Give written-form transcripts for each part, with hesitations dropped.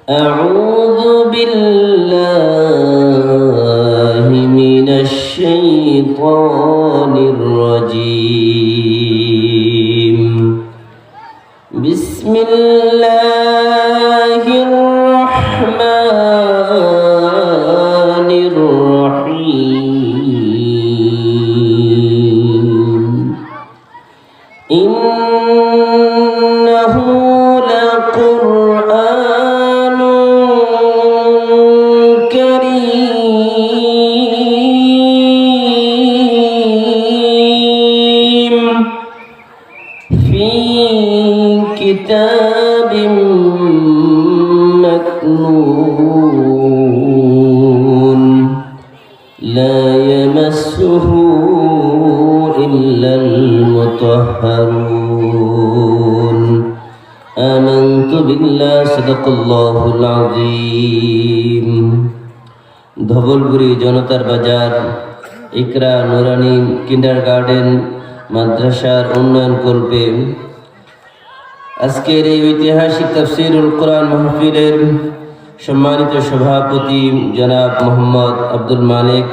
أعوذ بالله من الشيطان الرجيم بسم الله الرحمن الرحيم إنه لقرآن كريم في كتاب مكنون لا يمسه إلا المطهرون آمنت بالله صدق الله العظيم ধবলপুরি জনতার বাজার ইকরা নুরানি কিন্ডারগার্টেন মাদ্রাসার উন্নয়ন কল্পে আজকের এই ঐতিহাসিক তাফসীরুল কোরআন মাহফিলের সম্মানিত সভাপতি জনাব মোহাম্মদ আব্দুল মালিক,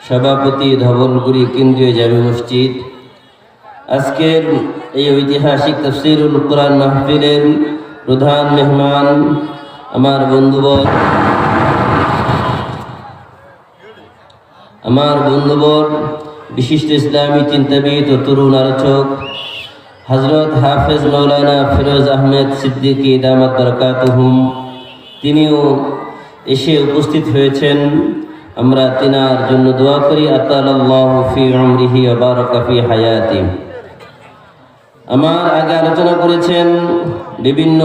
সভাপতি ধবলপুরি কেন্দ্রীয় জামে মসজিদ, আজকের এই ঐতিহাসিক তাফসীরুল কোরআন মাহফিলের প্রধান মেহমান আমার বন্ধুবর বিশিষ্ট ইসলামী চিন্তাবিদ ও তরুণ আলোচক হযরত হাফেজ মাওলানা ফিরোজ আহমেদ সিদ্দিকী দামাত বরকাতুহুম, তিনিও এসে উপস্থিত হয়েছেন। আমরা তিনার জন্য দোয়া করি, আতালাল্লাহু ফি উমরিহি ওয়া বারাকা ফি হায়াতি। আমার আগে আলোচনা করেছেন বিভিন্ন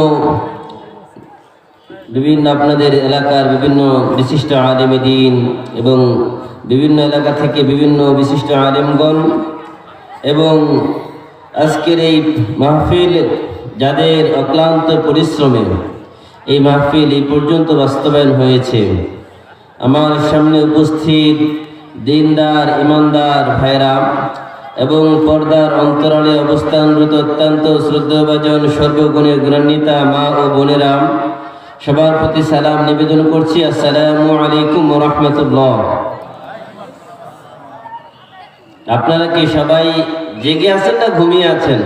আপনাদের এলাকার বিভিন্ন বিশিষ্ট আলেমে দ্বীন এবং বিভিন্ন এলাকা থেকে বিভিন্ন বিশিষ্ট আলেমগণ, এবং আজকের এই মাহফিল যাদের অক্লান্ত পরিশ্রমে এই মাহফিল এই পর্যন্ত বাস্তবায়ন হয়েছে, আমার সামনে উপস্থিত দিনদার ইমানদার ভাইরা এবং পর্দার অন্তরালে অবস্থানরত অত্যন্ত শ্রদ্ধাভাজন সর্বগুণের গুণান্বিতা মা ও বোনেরা, সবার প্রতি সালাম নিবেদন করছি। আসসালামু আলাইকুম ওয়া রাহমাতুল্লাহ। আপনারা কি সবাই জেগে আছেন না ঘুমিয়ে আছেন?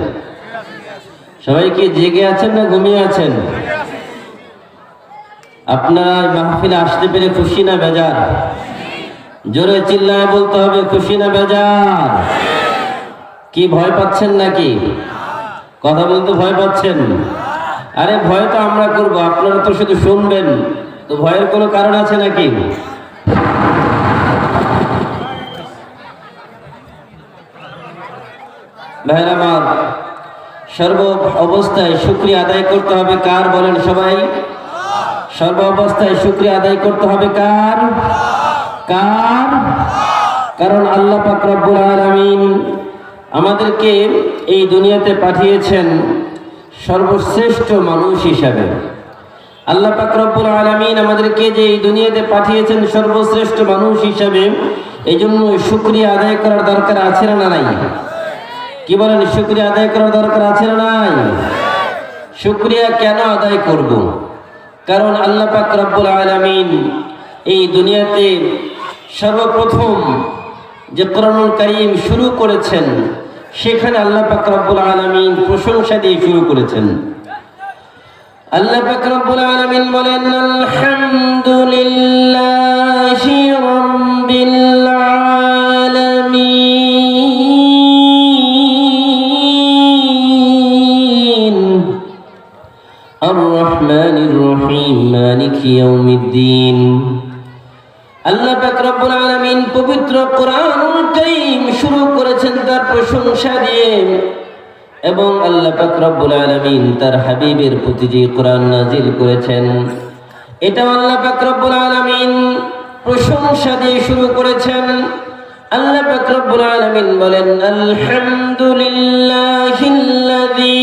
সবাই কি জেগে আছেন না ঘুমিয়ে আছেন? আপনারা মাহফিলে আসতে পেরে খুশি না বেজার? জোরে চিল্লায় বলতে হবে, খুশি না বেজার? কি ভয় পাচ্ছেন নাকি? কথা বলতে ভয় পাচ্ছেন? আরে ভয় তো আমরা করবো, আপনারা তো শুধু শুনবেন, তো ভয়ের কোনো কারণ আছে নাকি? ভাইরা আমার, সর্ব অবস্থায় শুকরিয়া আদায় করতে হবে কার? বলেন সবাই। সর্ব অবস্থায় শুকরিয়া আদায় করতে হবে কার? কার? কারণ আল্লাহ পাক রব্বুল আলামিন আমাদেরকে এই দুনিয়াতে পাঠিয়েছেন সর্বশ্রেষ্ঠ মানুষ হিসাবে। আল্লাহ পাক রব্বুল আলামিন আমাদেরকে যে এই দুনিয়াতে পাঠিয়েছেন সর্বশ্রেষ্ঠ মানুষ হিসাবে, এই জন্য শুকরিয়া আদায় করার দরকার আছে না নাই? কি বলেন, শুকরিয়া আদায় করার দরকার আছে না নাই? শুকরিয়া কেন আদায় করব? কারণ আল্লাহ পাক রব্বুল আলামিন এই দুনিয়াতে সর্বপ্রথম যে কোরআনুল কারীম শুরু করেছেন, সেখানে আল্লাহ পাক রব্বুল আলামিন প্রশংসা দিয়ে শুরু করেছেন। আল্লাহ পাক রব্বুল আলামিন বলেন, আলহামদুলিল্লাহি রাব্বিল আলামিন আর রহমানির রহিম মালিকি ইয়াউমিদ্দিন। আল্লাহ পাক রব্বুল আলামিন পবিত্র কোরআনুল কারীম শুরু করেছেন তার প্রশংসা দিয়ে, এবং আল্লাহ পাক রব্বুল আলামিন তার হাবিবের প্রতি যে কোরআন নাজিল করেছেন, এটা আল্লাহ পাক রব্বুল আলামিন প্রশংসা দিয়ে শুরু করেছেন। আল্লাহ পাক রব্বুল আলামিন বলেন, আলহামদুলিল্লাহিল্লাযী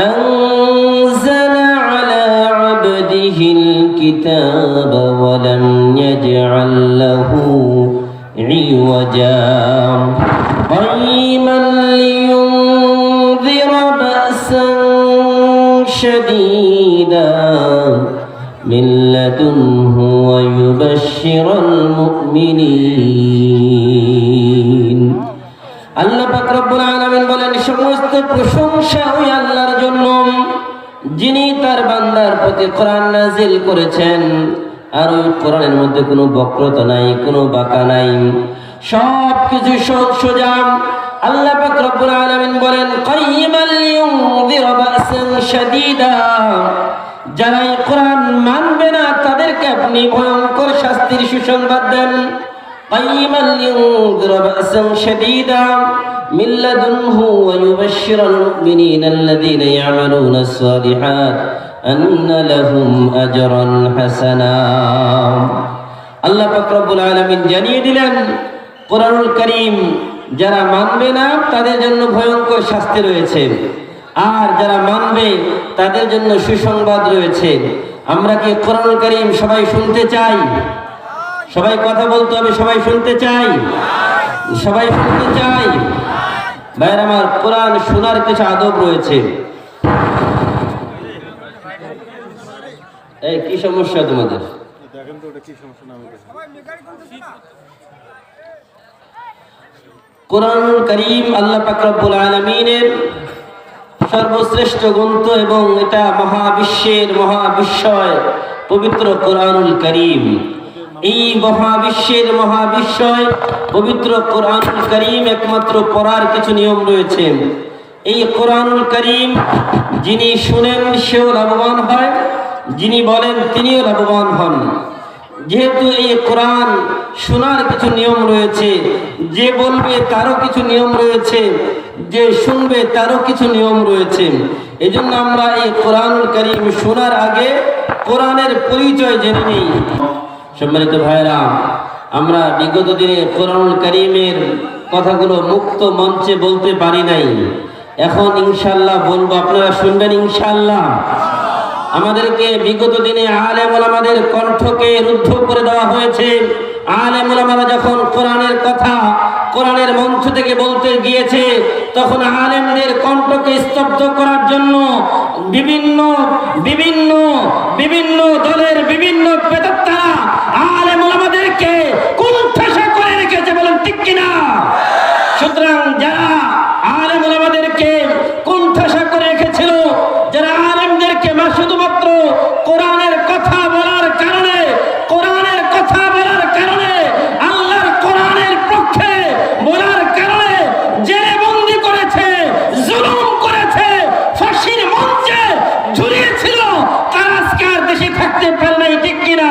আনজালা আলা আবদিহিল কিতাবা ওয়া লাম ইয়াজআল লাহু ইওয়াজা কাইমান লিয়ুনযিরা বা'সান শাদীদা من لدنه ويبشر المؤمنين আল্লাহ পাক রব্বুল আলামিন বলেন সমস্ত প্রশংসা ওই আল্লাহর জন্য যিনি তার বান্দার প্রতি কোরআন নাযিল করেছেন আর ওই কোরআনের মধ্যে কোনো বক্রতা নাই কোনো বাঁকা নাই সবকিছু সোজা আল্লাহ পাক রব্বুল আলামিন বলেন কাইয়িমান লিয়ুনযিরা বা'সান শাদীদা যারা এই কোরআন মানবে না তাদেরকে আপনি ভয়ঙ্কর শাস্তির সুসংবাদ দেন কাইয়িমান লিয়ুনযিরা বা'সান শাদীদা মিন লাদুনহু ওয়া ইউবাশশিরাল মুমিনিনা আল্লাযীনা ইয়া'মালুনাস সালিহাত আন্না লাহুম আজরান হাসানা আল্লাহ পাক রব্বুল আলামিন জানিয়ে দিলেন কোরআনুল কারীম যারা মানবে না তাদের জন্য ভয়ঙ্কর শাস্তি রয়েছে আর যারা মানবে তাদের জন্য সুসংবাদ রয়েছে আমরা কি কোরআনুল কারীম সবাই শুনতে চাই সবাই কথা বলতে হবে সবাই শুনতে চাই সবাই শুনতে চাই ভাইরা আমার কোরআন শোনার কিছু আদব রয়েছে এই কি সমস্যা তোমাদের দেখেন তো এটা কি সমস্যা না কোরআনুল কারীম আল্লাহ পাক রব্বুল আলামিনের সর্বশ্রেষ্ঠ গ্রন্থ এবং এটা মহাবিশ্বের মহাবিশ্বয় পবিত্র কোরআনুল কারীম এই মহাবিশ্বয় পবিত্র কোরআনুল কারীম একমাত্র পড়ার কিছু নিয়ম রয়েছে এই কোরআনুল কারীম যিনি শুনেন সেও লাভবান হয় যিনি বলেন তিনিও লাভবান হন যেহেতু এই কোরআন শোনার কিছু নিয়ম রয়েছে যে বলবে তারও কিছু নিয়ম রয়েছে যে শুনবে তারও কিছু নিয়ম রয়েছে এজন্য আমরা এই কোরআনুল কারীম শোনার আগে কোরআনের পরিচয় জেনে নিই সম্মানিত ভাইরা আমরা বিগত দিনে কোরআনুল কারীমের কথাগুলো মুক্ত মঞ্চে বলতে পারি নাই এখন ইনশাআল্লাহ বলবো আপনারা শুনবেন ইনশাআল্লাহ আমাদেরকে বিগত দিনে আলেম ওলামাদের কণ্ঠকে রুদ্ধ করে দেওয়া হয়েছে আলেম ওলামারা যখন কোরআনের কথা কোরআনের মঞ্চ থেকে বলতে গিয়েছে তখন আলেমদের কণ্ঠকে স্তব্ধ করার জন্য বিভিন্ন দলের বিভিন্ন পেতাত্তারা আলেম ওলামাদেরকে কুণ্ঠাসা করে রেখেছে বলেন ঠিক কিনা সুতরাং যারা আলেম ওলামাদেরকে কুণ্ঠাসা করে রেখেছিল যারা আলেমদেরকে শুধুমাত্র কোরআনের কথা বলার কারণে আল্লাহর কোরআনের পক্ষে বলার কারণে জেলে বন্দী করেছে জুলুম করেছে ফাঁসির মঞ্চে ঝুলিয়েছিল তারা আজকে আর দেশে থাকতে পারে নাই ঠিক কিনা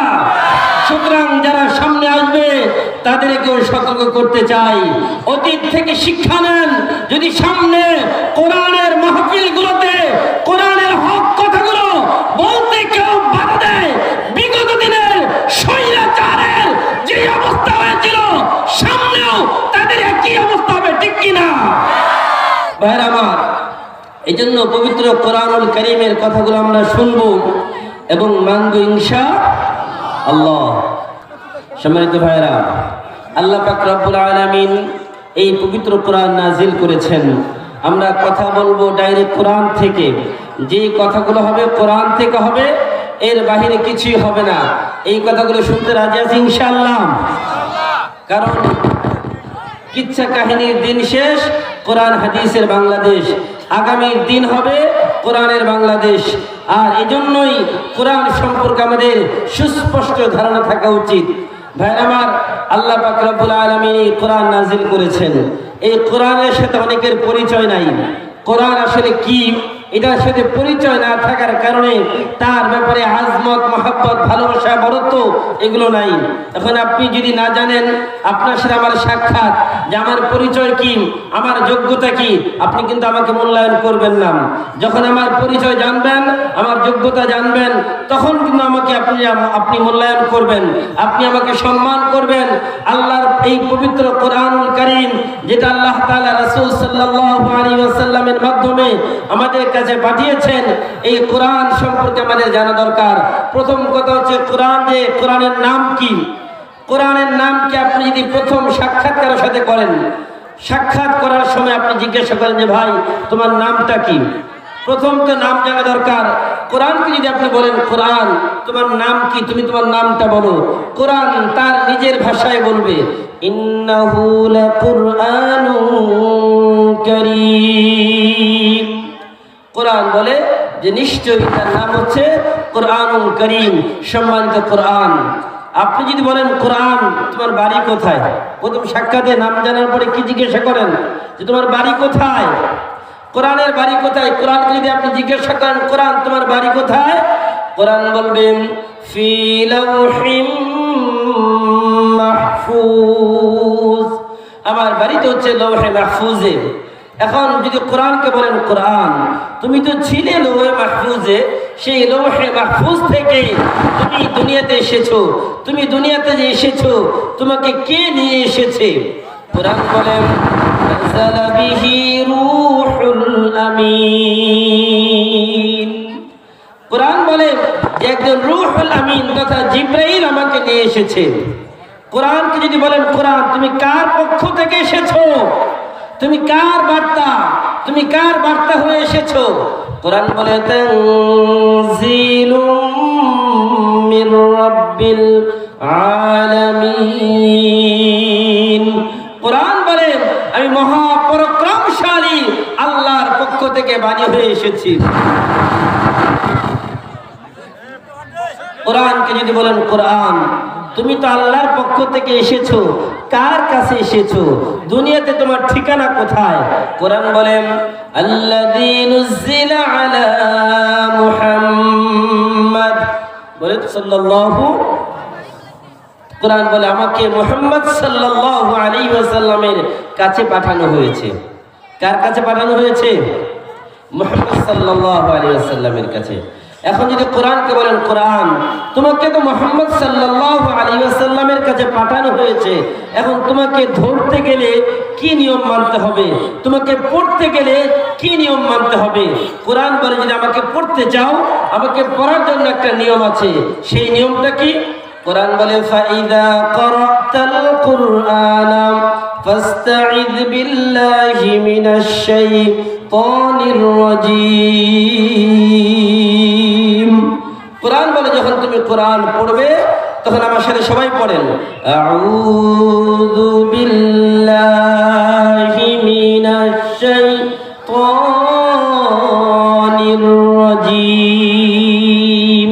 সুতরাং যারা সামনে আসবে তাদেরকেও সতর্ক করতে চাই অতীত থেকে শিক্ষা নেন যদি সামনে কোরআনের মাহফিলগুলোতে কোরআনের হক কথাগুলো বলতে কেউ বাধা দেয় বিগত দিনের স্বৈরাচারের যে অবস্থা হয়েছিল সামনেও তাদের একই অবস্থা হবে ঠিক কিনা ভাইরা আমার এই জন্য পবিত্র কোরআনুল কারীমের কথাগুলো আমরা শুনবো এবং মানব ইনশাআল্লাহ সম্মানিত ভাইরা আল্লাহ পাক রব্বুল আলামিন এই পবিত্র কোরআন নাজিল করেছেন আমরা কথা বলবো ডাইরেক্ট কোরআন থেকে যে কথাগুলো হবে কোরআন থেকে হবে এর বাহিরে কিছুই হবে না এই কথাগুলো শুনতে রাজি আছি ইনশাআল্লাহ কারণ কিচ্ছা কাহিনীর দিন শেষ কোরআন হাদিসের বাংলাদেশ আগামীর দিন হবে কোরআনের বাংলাদেশ আর এজন্যই কোরআন সম্পর্কে আমাদের সুস্পষ্ট ধারণা থাকা উচিত ভাইরা আমার আল্লাহ পাক রব্বুল আলামিন এই কোরআন নাজিল করেছেন এই কোরআনের সাথে অনেকের পরিচয় নাই কোরআন আসলে কি এটার সাথে পরিচয় না থাকার কারণে তার ব্যাপারে আজমত মহব্বত ভালোবাসা বরত্ব এগুলো নাই এখন আপনি যদি না জানেন আপনার সাথে আমার সাক্ষাৎ যে আমার পরিচয় কি আমার যোগ্যতা কি আপনি কিন্তু আমাকে মূল্যায়ন করবেন না যখন আমার পরিচয় জানবেন আমার যোগ্যতা জানবেন তখন কিন্তু আমাকে আপনি মূল্যায়ন করবেন আপনি আমাকে সম্মান করবেন আল্লাহর এই পবিত্র কোরআনুল কারীম যেটা আল্লাহ তাআলা রাসূল সাল্লাল্লাহু আলাইহি ওয়াসাল্লামের মাধ্যমে আমাদের কাছে পাঠিয়েছেন এই কোরআন সম্পর্কে আমাদের জানা দরকার প্রথম কথা হচ্ছে কোরআনের নাম কি কোরআনের নামকে আপনি যদি প্রথম সাক্ষাৎ কারোর সাথে করেন সাক্ষাৎ করার সময় আপনি জিজ্ঞাসা করেন যে ভাই তোমার নামটা কি প্রথম তো নাম জানা দরকার। কোরআনকে যদি আপনি বলেন কোরআন তোমার নাম কি, তুমি তোমার নামটা বলো। কোরআন তার নিজের ভাষায় বলবে ইন্নাহু লাকুরআনুন কারীম। কোরআন বলে যে নিশ্চয়ই তার নাম হচ্ছে কোরআনুল কারীম, সম্মানিত কোরআন। আপনি যদি বলেন কোরআন তোমার বাড়ি কোথায়, প্রথম সাক্ষাতে নাম জানার পরে কি জিজ্ঞাসা করেন যে তোমার বাড়ি কোথায়, কোরআনের বাড়ি কোথায়? কোরআনকে যদি আপনি জিজ্ঞাসা করেন কোরআন তোমার বাড়ি কোথায়, কোরআন বলবেন ফি লাউহিম মাহফুজ, আমার বাড়ি তো হচ্ছে লৌহে মাহফুজে। এখন যদি কোরআনকে বলেন কোরআন তুমি তো ছিলে লৌহে মাহফুজে, সেই লৌহে মাহফুজ থেকে তুমি দুনিয়াতে এসেছো, তুমি দুনিয়াতে যে এসেছো তোমাকে কে নিয়ে এসেছে? কোরআন বলেন নাযালা বিহি রূহুল আমিন। কোরআন বলে যে একজন রূহুল আমিন তথা জিবরাইল আমাকে নিয়ে এসেছে। কোরআনকে যদি বলেন কোরআন তুমি কার পক্ষ থেকে এসেছো, তুমি কার বার্তা, তুমি কার বার্তা হয়ে এসেছো? কোরআন বলে তানজিলুম মির রাব্বিল আলামিন। কোরআন বলে আমি মহাপরাক্রমশালী আল্লাহর পক্ষ থেকে বাণী হয়ে এসেছি। কোরআনকে যদি বলেন কোরআন তুমি তো আল্লাহর পক্ষ থেকে এসেছো, কার কাছে এসেছো, দুনিয়াতে তোমার ঠিকানা কোথায়? কোরআন বলেন আল্লাযী নুযিলা আলা মুহাম্মাদ, বলে সাল্লাল্লাহু, কোরআন বলে আমাকে মুহাম্মদ সাল্লাল্লাহু আলাইহি ওয়াসাল্লামের কাছে পাঠানো হয়েছে। কার কাছে পাঠানো হয়েছে? মুহাম্মদ সাল্লাল্লাহু আলাইহি ওয়াসাল্লামের কাছে। এখন যদি কোরআনকে বলেন কোরআন তোমাকে তো মুহাম্মদ সাল্লাল্লাহু আলাইহি ওয়াসাল্লামের কাছে পাঠানো হয়েছে, এখন তোমাকে ধরতে গেলে কি নিয়ম মানতে হবে, তোমাকে পড়তে গেলে কি নিয়ম মানতে হবে? কোরআন বলে যদি আমাকে পড়তে চাও আমাকে পড়ার জন্য একটা নিয়ম আছে, সেই নিয়মটা কি? কোরআন বলে ফাইদা ক্বরাতাল কুরআনা ফাস্তাইয বিল্লাহি মিনাশ শাইতানির রাজীম। কোরআন বলে যখন তুমি কোরআন পড়বে তখন আমার সাথে সবাই পড়েন আউযু বিল্লাহি মিনাশ শাইতানির রাজীম।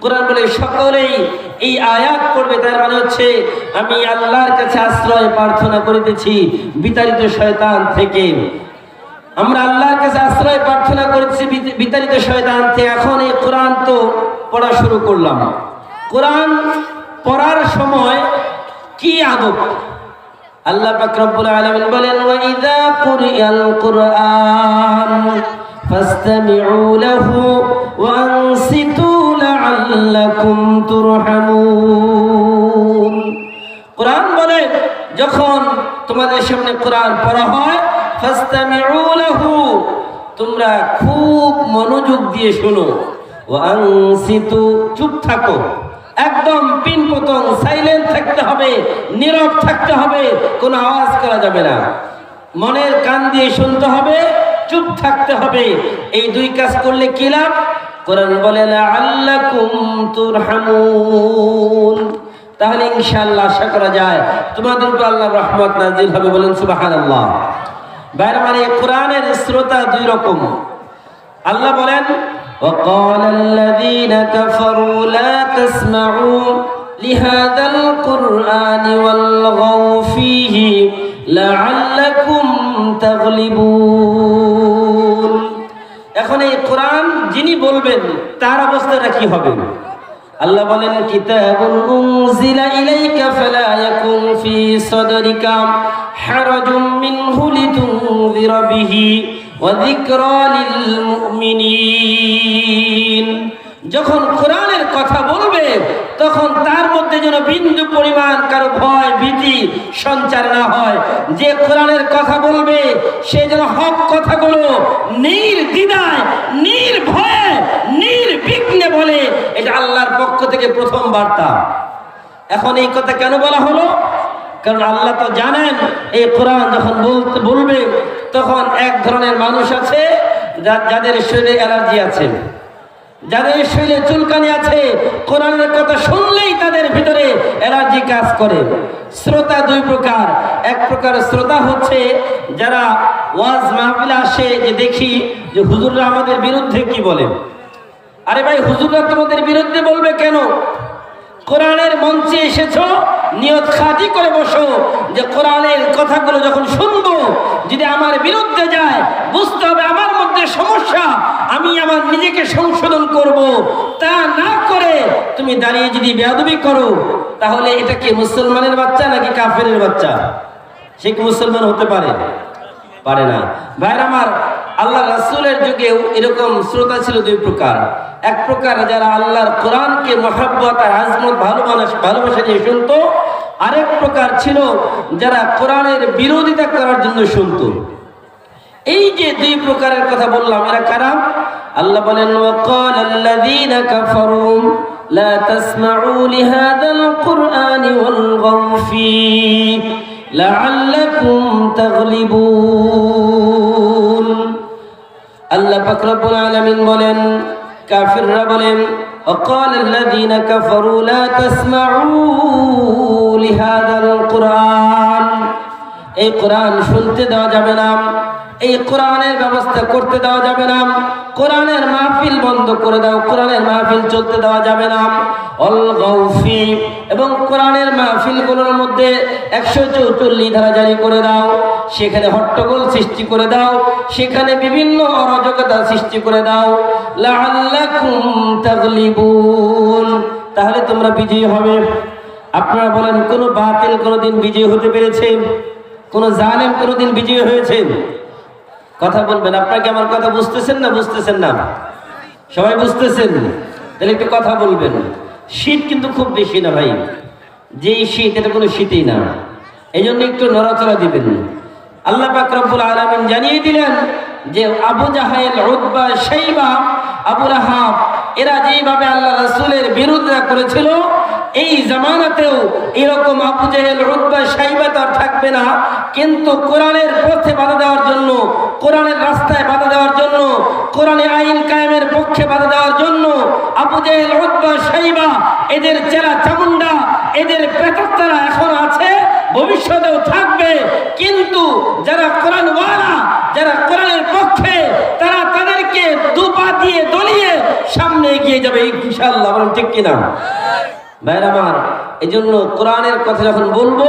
কোরআন বলে সকলেই এই আয়াত পড়বে, তার মানে হচ্ছে আমি আল্লাহর কাছে আশ্রয় প্রার্থনা করিতেছি বিতাড়িত শয়তান থেকে। আমরা আল্লাহর কাছে আশ্রয় প্রার্থনা করেছি বিতাড়িত শয়তান থেকে। এখন এই কোরআন তো পড়া শুরু করলাম, কোরআন পড়ার সময় কি আদব? আল্লাহ পাক রব্বুল আলামিন বলেন ওয়াইযা কুরিয়াল কুরআন ফাসতামিউ লাহু ওয়া আনসিতু লাআল্লাকুম তুরহামুন। কোরআন বলে যখন তোমাদের সামনে কোরআন পড়া হয় ফাসতামিউ লাহু, তোমরা খুব মনোযোগ দিয়ে শোনো, ওয়া আনসিতু, চুপ থাকো, একদম পিন পতং সাইলেন্ট থাকতে হবে, নীরব থাকতে হবে, কোনো আওয়াজ করা যাবে না, মনের কান দিয়ে শুনতে হবে, চুপ থাকতে হবে। এই দুই কাজ করলে কি লাভ? কোরআন বলে লাআল্লাকুম তুরহামুন, তাহলে ইনশাআল্লাহ আশা করা যায় তোমাদের উপর আল্লাহর রহমত নাযিল হবে। বলেন সুবহানাল্লাহ। বাইরে মানে কোরআনের শ্রোতা দুই রকম। আল্লাহ বলেন وقال الذين كفروا لا تسمعوا لهذا القرآن والغوا فيه لعلكم تغلبون। এখন এই কোরআন যিনি বলবেন তার অবস্থাটা কি হবে? আল্লাহ বলেন কিতাবুন উনজিলা ইলাইকা ফালা ইয়াকুন ফি সাদরিকা হারাজুম মিনহু লিতুনযিরা বিহি ওয়া যিকরা লিল মুমিনিন। যখন কোরআনের কথা বলবে তখন তার মধ্যে যেন বিন্দু পরিমাণ কারো ভয় ভীতি সঞ্চার না হয়। যে কোরআনের কথা বলবে সে যেন হক কথাগুলো নির্দ্বিধায় নির্ভয়ে নির্বিঘ্নে বলে, এটা আল্লাহর পক্ষ থেকে প্রথম বার্তা। এখন এই কথা কেন বলা হলো? কারণ আল্লাহ তো জানেন এই কোরআন যখন বলবে তখন এক ধরনের মানুষ আছে যাদের শরীরে অ্যালার্জি আছে, যাদের শরীরে চুলকানি আছে, কোরআনের কথা শুনলেই তাদের ভিতরে অ্যালার্জি কাজ করে। শ্রোতা দুই প্রকার। এক প্রকার শ্রোতা হচ্ছে যারা ওয়াজ মাহফিলে আসে, যে দেখি যে হুজুররা আমাদের বিরুদ্ধে কি বলে। আরে ভাই, হুজুররা তোমাদের বিরুদ্ধে বলবে কেন? কোরআনের মঞ্চে এসেছো, নিয়ত খাঁটি করে বসো যে কোরআনের কথাগুলো যখন শুনবো যদি আমার বিরুদ্ধে যায়, বুঝতে হবে আমার মধ্যে সমস্যা, আমি আমার নিজেকে সংশোধন করব। তা না করে তুমি দাঁড়িয়ে যদি বেয়াদবি করো, তাহলে এটা কি মুসলমানের বাচ্চা নাকি কাফেরের বাচ্চা? সে কি মুসলমান হতে পারে? পারে না। ভাইরা আমার, আল্লাহ রাসূলের যুগেও এরকম শ্রোতা ছিল দুই প্রকার। এক প্রকার যারা আল্লাহর কোরআনকে মহব্বত আর আজমত ভালোবাসা দিয়ে শুনতো। আরেক প্রকার ছিল যারা কোরআনের বিরোধিতা করার জন্য শুনতো। এই যে দুই প্রকারের কথা বললাম, এরা কারা? আল্লাহ বলেন, ওয়াকালাল্লাযীনা কাফারু লা তাসমাউ লিহাযাল কুরআনি ওয়ালগাউ ফীহি লাআল্লাকুম তাগলিবুন। আল্লাহ পাক রব্বুল আলামিন বলেন, কাফিররা বলেন, ওয়াকালাল্লাযীনা কাফারু লা তাসমাউ লিহাযাল কুরআন, এই কোরআন শুনতে দেওয়া যাবে না, এই কোরআনের ব্যবস্থা করতে দেওয়া যাবে না, কোরআনের মাহফিল বন্ধ করে দাও, কোরআনের মাহফিল চলতে দেওয়া যাবে না। অলগাউ ফি, এবং কোরআনের মাহফিলগুলোর মধ্যে 144 ধারা জারি করে দাও, সেখানে হট্টগোল সৃষ্টি করে দাও, সেখানে বিভিন্ন অরাজকতা সৃষ্টি করে দাও। লাআল্লাকুম তাগলিবুন, তাহলে তোমরা বিজয়ী হবে। আপনারা বলেন, কোন বাতিল কোনদিন বিজয়ী হতে পেরেছে? কোন জালেম কোনদিন বিজয়ী হয়েছে? কথা বলবেন। আপনারা কি আমার কথা বুঝতেছেন না বুঝতেছেন না? সবাই বুঝতেছেন? তাহলে একটু কথা বলবেন। শীত কিন্তু খুব বেশি না ভাই, যেই শীত এটা কোনো শীতই না, এই জন্য একটু নড়াচড়া দিবেন। আল্লাহ পাক রব্বুল আলামিন জানিয়ে দিলেন যে আবু জাহেল, উতবা, শাইবা, আবু লাহাব এরা যেইভাবে আল্লাহ রাসূলের বিরোধিতা করেছিল, এই জামানাতেও এরকম আবু জাহেল, উতবা, শাইবা তো আর থাকবে না। কিন্তু কোরআনের পথে বাধা দেওয়ার জন্য, কোরআনের রাস্তায় বাধা দেওয়ার জন্য, কোরআনে আইন কায়েমের পক্ষে বাধা দেওয়ার জন্য আবু জাহেল, উতবা, শাইবা এদের চেলা চামুন্ডা, এদের প্রেতাত্মারা এখন আছে, ভবিষ্যতেও থাকবে। কিন্তু যারা কোরআনওয়ালা, যারা কোরআনের পক্ষে, তারা তাদেরকে দুপা দিয়ে দলিয়ে সামনে এগিয়ে যাবে ইনশাআল্লাহ। বলেন ঠিক কিনা? ভাইরা আমার, এই জন্য কোরআনের কথা যখন বলবো,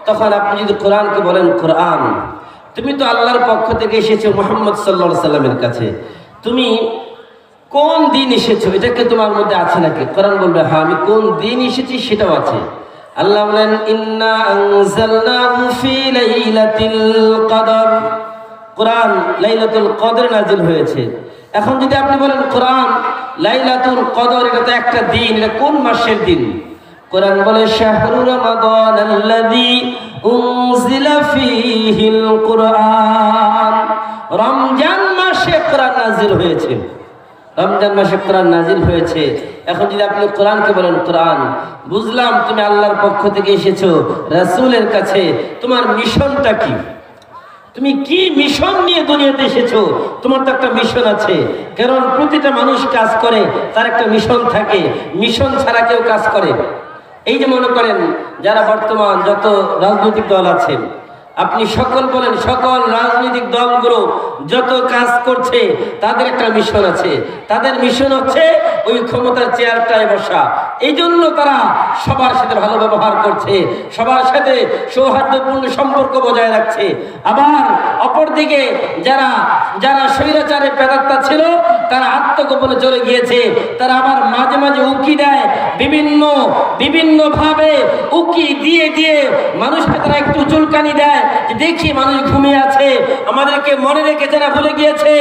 তখন আপনি যদি কোরআনকে বলেন, কোরআন তুমি তো আল্লাহর পক্ষ থেকে এসেছো মুহাম্মদ সাল্লাল্লাহু আলাইহি সাল্লামের কাছে, তুমি কোন দিন এসেছো, এটাকে তোমার মধ্যে আছে নাকি? কোরআন বলবে, হ্যাঁ আমি কোন দিন এসেছি সেটাও আছে। আল্লাহ বলেন, ইন্না আনজালনাহু ফি লাইলাতিল কদর, কোরআন লাইলাতুল কদরে নাজিল হয়েছে। এখন যদি আপনি বলেন কোরআন লাইলাতুল কদর, এটা তো একটা দিন, এটা কোন মাসের দিন? কোরআন বলে, শাহরু রমাদানাল্লাযী উনজিলা ফীহিল কুরআন, রমজান মাসে কোরআন নাজিল হয়েছে, রমজান মাসে কোরআন নাজিল হয়েছে। এখন যদি আপনি কোরআনকে বলেন, কোরআন বুঝলাম তুমি আল্লাহর পক্ষ থেকে এসেছো রাসূলের কাছে, তোমার মিশনটা কি? তুমি কি মিশন নিয়ে দুনিয়াতে এসেছো? তোমার তো একটা মিশন আছে, কারণ প্রতিটা মানুষ কাজ করে, তার একটা মিশন থাকে, মিশন ছাড়া কেউ কাজ করে। এই যে মনে করেন যারা বর্তমান যত রাজনৈতিক দল আছে, আপনি সকল বলেন, সকল রাজনৈতিক দলগুলো যত কাজ করছে তাদের একটা মিশন আছে। তাদের মিশন হচ্ছে ওই ক্ষমতার চেয়ারটায় বসা। এই জন্য তারা সবার সাথে ভালো ব্যবহার করছে, সবার সাথে সৌহার্দ্যপূর্ণ সম্পর্ক বজায় রাখছে। আবার অপরদিকে যারা যারা স্বৈরাচারে প্রেতাত্মা ছিল, তারা আত্মগোপনে চলে গিয়েছে। তারা আবার মাঝে মাঝে উকি দেয়, বিভিন্নভাবে উকি দিয়ে দিয়ে মানুষকে তারা একটু চুলকানি দেয়, যে দেখি মানুষ ঘুমিয়ে আছে, আমাদেরকে মনে রেখে যারা ভুলে গিয়েছে।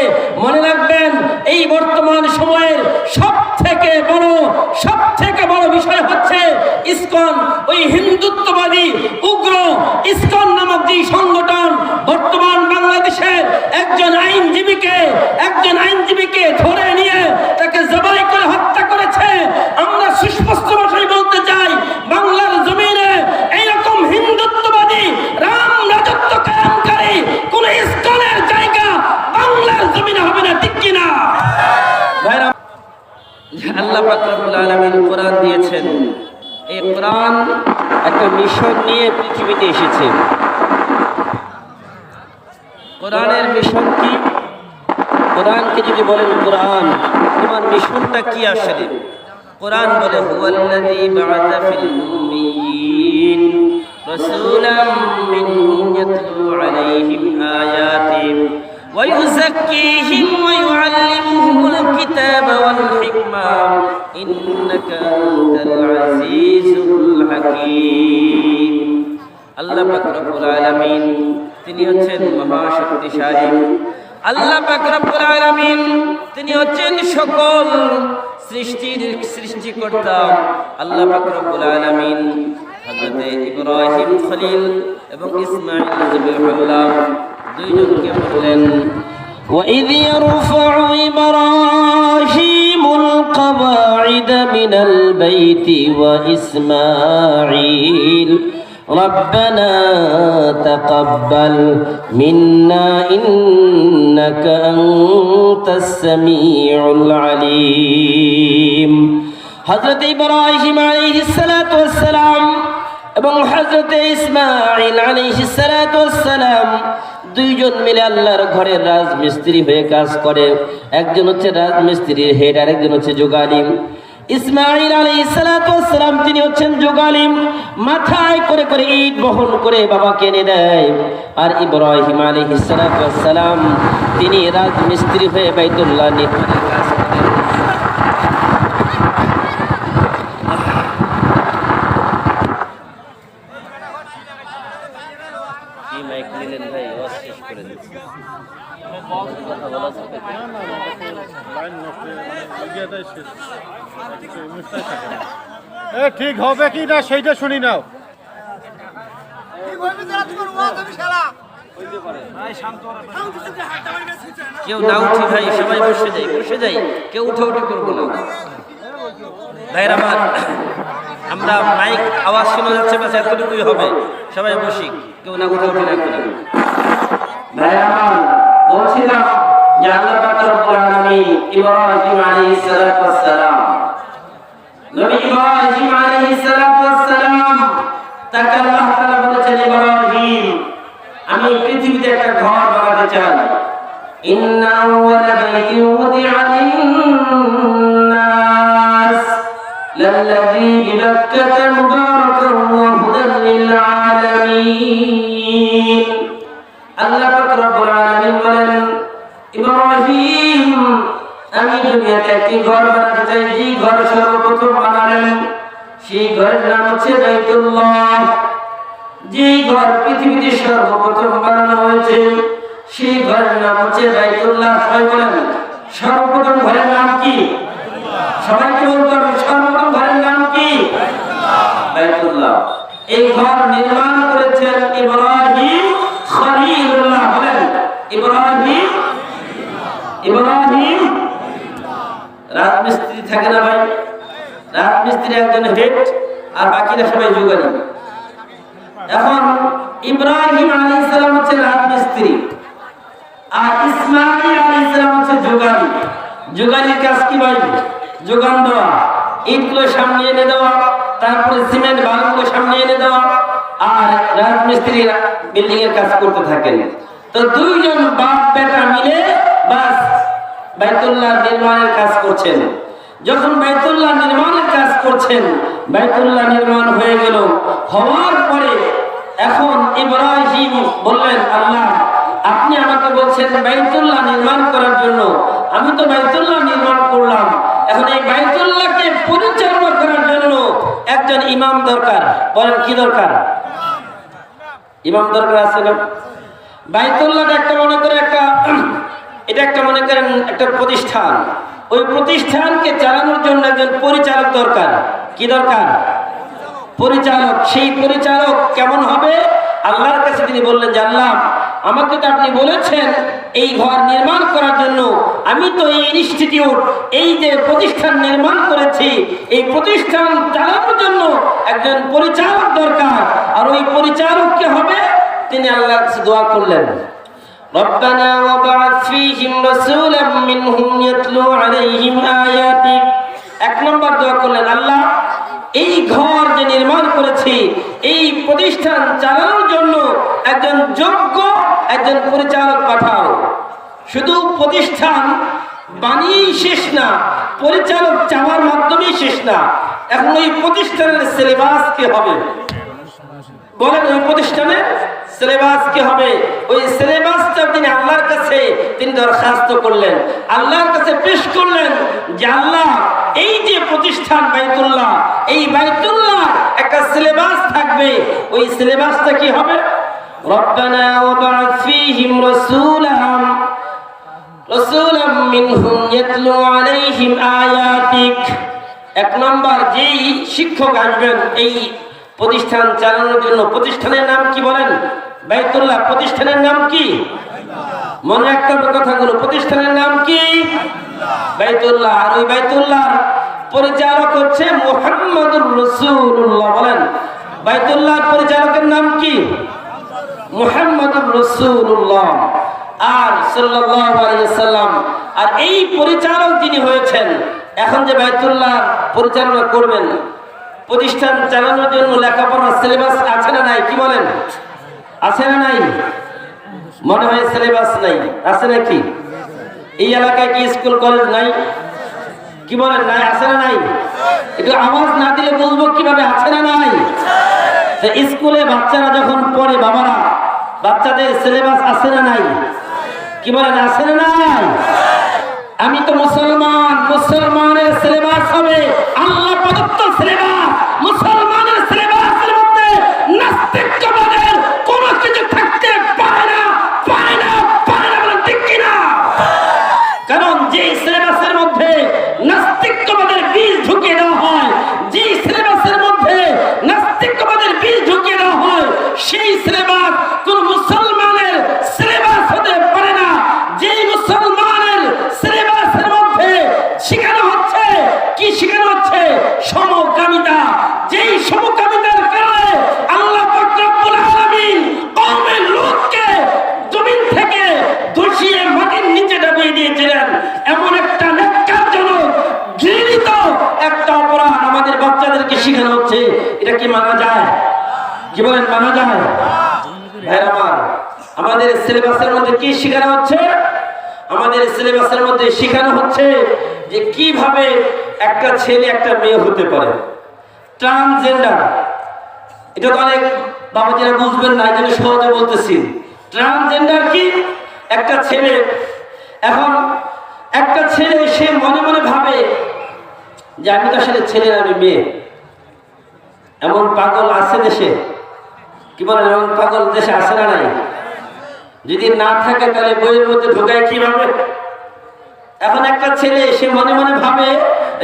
মনে রাখবেন, এই বর্তমান সময়ের সব থেকে বড় বিষয় হচ্ছে ইসকন, ওই হিন্দুত্ববাদী উগ্র ইসকন নামক যে সংগঠন বর্তমান বাংলাদেশের একজন আইনজীবীকে ধরে নিয়ে তাকে জবাই করে হত্যা করেছে। আমরা সুস্পষ্ট ভাষায় বলতে চাই, বাংলার জমিনে এইরকম হিন্দুত্ববাদী রাম রাজত্ব কায়েমকারী কোন ইসকনের জায়গা বাংলার জমিনে হবে না। কোরআন দিয়েছেন। এই কোরআন একটা মিশন নিয়ে পৃথিবীতে এসেছে। কোরআনের মিশন কি? কোরআনকে যদি বলেন কোরআন তোমার মিশনটা কি আসলে, কোরআন বলে হুয়াল্লাযী বা'আসা ফিল উম্মিয়্যিন রাসূলাম মিনহুম ইয়াতলু আলাইহিম আয়াতিহি ওয়া ইউযাক্কিহিম ওয়া ইউআল্লিমুহুমুল কিতাবা ওয়াল হিকমা ইন্নাকা আনতাল আজিজুল হাকীম। আল্লাহ পাক রব্বুল আলামিন তিনি হচ্ছেন মহাশক্তিশালী। আল্লাহ পাক রব্বুল আলামিন তিনি হচ্ছেন সকল সৃষ্টির সৃষ্টিকর্তা। আল্লাহ পাক রব্বুল আলামিন হযরত ইব্রাহিম খলিল এবং ইসমাঈল যবিহুল্লাহ দুইজনকে বললেন وَإِذْ يَرْفَعُ إِبْرَاهِيمُ الْقَوَاعِدَ مِنَ الْبَيْتِ وَإِسْمَاعِيلُ رَبَّنَا تَقَبَّلْ مِنَّا إِنَّكَ أَنْتَ السَّمِيعُ الْعَلِيمُ। হযরত ইব্রাহিম আলাইহিস সালাতু ওয়াস সালাম এবং হযরত ইসমাঈল আলাইহিস সালাতু ওয়াস সালাম দুইজন মিলে আল্লাহর ঘরের রাজমিস্ত্রি হয়ে কাজ করে। একজন হচ্ছে রাজমিস্ত্রির হেড, আর একজন হচ্ছে যোগালিম। ইসমাঈল আলাইহিস সালাতু ওয়াস সালাম তিনি হচ্ছেন যোগালিম, মাথায় করে করে ইট বহন করে বাবাকে এনে দেয়। আর ইব্রাহিম আলাইহিস সালাতু ওয়াস সালাম তিনি রাজমিস্ত্রি হয়ে বাইতুল্লাহ নির্মাণের কাজ করেন। ঠিক হবে কি না সেইটা শুনি নাও। কেউ না উঠি ভাই, সবাই বসে যাই, বসে যাই, কেউ উঠে উঠে করবো না ভাইরা আমার। আমরা মাইক আওয়াজ শোনা যাচ্ছে বাস এতটুকুই হবে, সবাই বসি, কেউ না উঠে উঠে না করি। ভাইরা আমার বলছিলাম যে আল্লাহ পাক রব্বুল আলামিন ইব্রাহিম আলাইহিস সালাতু ওয়াস সালাম, নবী ইব্রাহিম আলাইহিস সালাতু ওয়াস সালাম তাকে আল্লাহ তাআলা বলেছেন ইব্রাহিম আমি পৃথিবীতে একটা ঘর বানাতে চাই। ইন্না আউওয়ালা বাইতিন উদিআ লিন-নাস লাল্লাযী বিবাক্কাতা মুবারাকান ওয়া হুদাল লিল আলামিন। আল্লাহ পাক রব্বুল আলামিন বলেন ইব্রাহিম আমি দুনিয়াতে একটি ঘর বানাতে চাই। যে ঘর সর্বপ্রথম বানালেন সেই ঘরের নাম হচ্ছে বাইতুল্লাহ। যে ঘর পৃথিবীতে সর্বপ্রথম বানানো হয়েছে সেই ঘরের নাম হচ্ছে বাইতুল্লাহ। সবাই বলেন সর্বপ্রথম ঘরের নাম কি? সবাইকে বলতে হবে সর্বপ্রথম ঘরের নাম কি? বাইতুল্লাহ। এই ঘর নির্মাণ করেছেন ইব্রাহিম খলিলুল্লাহ। বলেন ইব্রাহিম। ইব্রাহিম রাজমিস্ত্রি থাকে না ভাই, রাজমিস্ত্রি একজন হেড আর বাকিরা সবাই যোগালী। এখন ইব্রাহিম আলাইহিস সালাম হচ্ছে রাজমিস্ত্রি আর ইসমাঈল আলাইহিস সালাম হচ্ছে যোগালী। যোগালীর কাজ কি ভাই? যোগান দেওয়া, ইটগুলো সামনে এনে দেওয়া, তারপরে সিমেন্ট বালুগুলো সামনে এনে দেওয়া, আর রাজমিস্ত্রি বিল্ডিং এর কাজ করতে থাকেন। তো দুইজন বাপ বেটা মিলে বাস বাইতুল্লাহ নির্মাণের কাজ করছেন। যখন বাইতুল্লাহ নির্মাণের কাজ করছেন, বাইতুল্লাহ নির্মাণ হয়ে গেল। হওয়ার পরে এখন ইব্রাহিম বললেন আল্লাহ আপনি আমাকে বলছেন বাইতুল্লাহ নির্মাণ করার জন্য, আমি তো বাইতুল্লাহ নির্মাণ করলাম, এখন এই বাইতুল্লাহকে পরিচালনা করার জন্য একজন ইমাম দরকার। বলেন কি দরকার? ইমাম দরকার আছে না? বাইতুল্লাহ একটা মনে করে এটা একটা মনে করেন একটা প্রতিষ্ঠান। ওই প্রতিষ্ঠানকে চালানোর জন্য একজন পরিচালক দরকার। কি দরকার? পরিচালক। সেই পরিচালক কেমন হবে? আল্লাহর কাছে তিনি বললেন যে আল্লাহ আমাকে তো আপনি বলেছেন এই ঘর নির্মাণ করার জন্য, আমি তো এই ইনস্টিটিউট এই যে প্রতিষ্ঠান নির্মাণ করেছি, এই প্রতিষ্ঠান চালানোর জন্য একজন পরিচালক দরকার। আর ওই পরিচালক কে হবে? তিনি আল্লাহর কাছে দোয়া করলেন ربنا وبعث فيهم رسولا منهم يتلو عليهم آياتك এক নম্বর দোয়া করলেন, আল্লাহ এই ঘর যে নির্মাণ করেছি এই প্রতিষ্ঠান চালানোর জন্য একজন যোগ্য একজন পরিচালক পাঠাও। শুধু প্রতিষ্ঠান বানিয়েই শেষ না, পরিচালক চাওয়ার মাধ্যমেই শেষ না। এখন ওই প্রতিষ্ঠানের সিলেবাস কি হবে বলেন? ওই প্রতিষ্ঠানের সিলেবাস কি হবে? ওই সিলেবাসটা তিনি আল্লাহর কাছে তিনি দরখাস্ত করলেন, আল্লাহর কাছে পেশ করলেন যে আল্লাহ এই যে প্রতিষ্ঠান বাইতুল্লাহ, এই বাইতুল্লাহ একটা সিলেবাস থাকবে। ওই সিলেবাসটা কি হবে? রব্বানা ওয়াবআথ ফীহিম রাসূলাম মিনহুম ইয়াতলু আলাইহিম আয়াতিক। এক নম্বর, যেই শিক্ষক আসবেন এই প্রতিষ্ঠান চালানোর জন্য, প্রতিষ্ঠানের নাম কি বলেন? বাইতুল্লাহ। প্রতিষ্ঠানের নাম কি? মনে রাখতে হবে কথাগুলো। প্রতিষ্ঠানের নাম কি? বাইতুল্লাহ। আর ওই বাইতুল্লাহর পরিচালক হচ্ছে মুহাম্মাদুর রাসূলুল্লাহ। বলেন, বাইতুল্লাহর পরিচালকের নাম কি? মুহাম্মাদুর রাসূলুল্লাহ আর সাল্লাল্লাহু আলাইহি সাল্লাম। আর এই পরিচালক যিনি হয়েছেন, এখন যে বাইতুল্লাহ পরিচালনা করবেন, প্রতিষ্ঠান চালানোর জন্য লেখাপড়ার সিলেবাস আছে না নাই? কি বলেন, আছে না নাই? মনে হয় সিলেবাস নাই, আছে নাকি? এই এলাকায় কি স্কুল কলেজ নাই? কি বলেন, নাই? আছে না নাই? একটু আওয়াজ না দিলে বুঝবো কিভাবে আছে না নাই। স্কুলে বাচ্চারা যখন পড়ে, বাবারা, বাচ্চাদের সিলেবাস আছে না নাই? কি বলেন, আছে না নাই? আমি তো মুসলমান, মুসলমানের সিলেবাস হবে আল্লাহ প্রদত্ত সিলেবাস। মুসলমানের সিলেবাসের মধ্যে নাস্তিকবাদের কোনো কিছু থাকতে পারে না, পারে না, পারে না। বলেন ঠিক কিনা? কারণ যে সিলেবাসের মধ্যে নাস্তিকবাদের বীজ ঢুকিয়ে দেওয়া হয়, যে সিলেবাসের মধ্যে নাস্তিকবাদের বীজ ঢুকিয়ে দেওয়া হয়, সেই সিলেবাস কোন মুসলমানের সিলেবাস হতে পারে না। যেই মুসলমানের সিলেবাসের মধ্যে শেখানো হচ্ছে, কি শেখানো হচ্ছে? সমকামিতা। যেই সমকামিতার কারণে আল্লাহ পাক রব্বুল আলামিন কওমে লূতকে জমিন থেকে ধসিয়ে মাটির নিচে ডাবিয়ে দিয়েছিলেন। এমন একটা ন্যাক্কারজনক ঘৃণিত একটা অপরাধ আমাদের বাচ্চাদেরকে শেখানো হচ্ছে। এটা কি মানা যায়? কি বলেন, মানা যায়? ভাইরা আমার, আমাদের সিলেবাসের মধ্যে কি শেখানো হচ্ছে? আমাদের সিলেবাসের মধ্যে শেখানো হচ্ছে যে কিভাবে একটা ছেলে একটা মেয়ে হতে পারে। ট্রান্সজেন্ডার, এটা তো অনেক বাবাজিরা বুঝবেন না, এই জন্য সহজে বলতেছি। ট্রান্সজেন্ডার কি? একটা ছেলে, এখন একটা ছেলে সে মনে মনে ভাবে যে আমি তো আসলে ছেলে, আমি মেয়ে। এমন পাগল আছে দেশে? কি বলেন, এমন পাগল দেশে আছে না নাই? যদি না থাকে তাহলে বইয়ের মধ্যে ঢোকায় কিভাবে? এখন একটা ছেলে সে মনে মনে ভাবে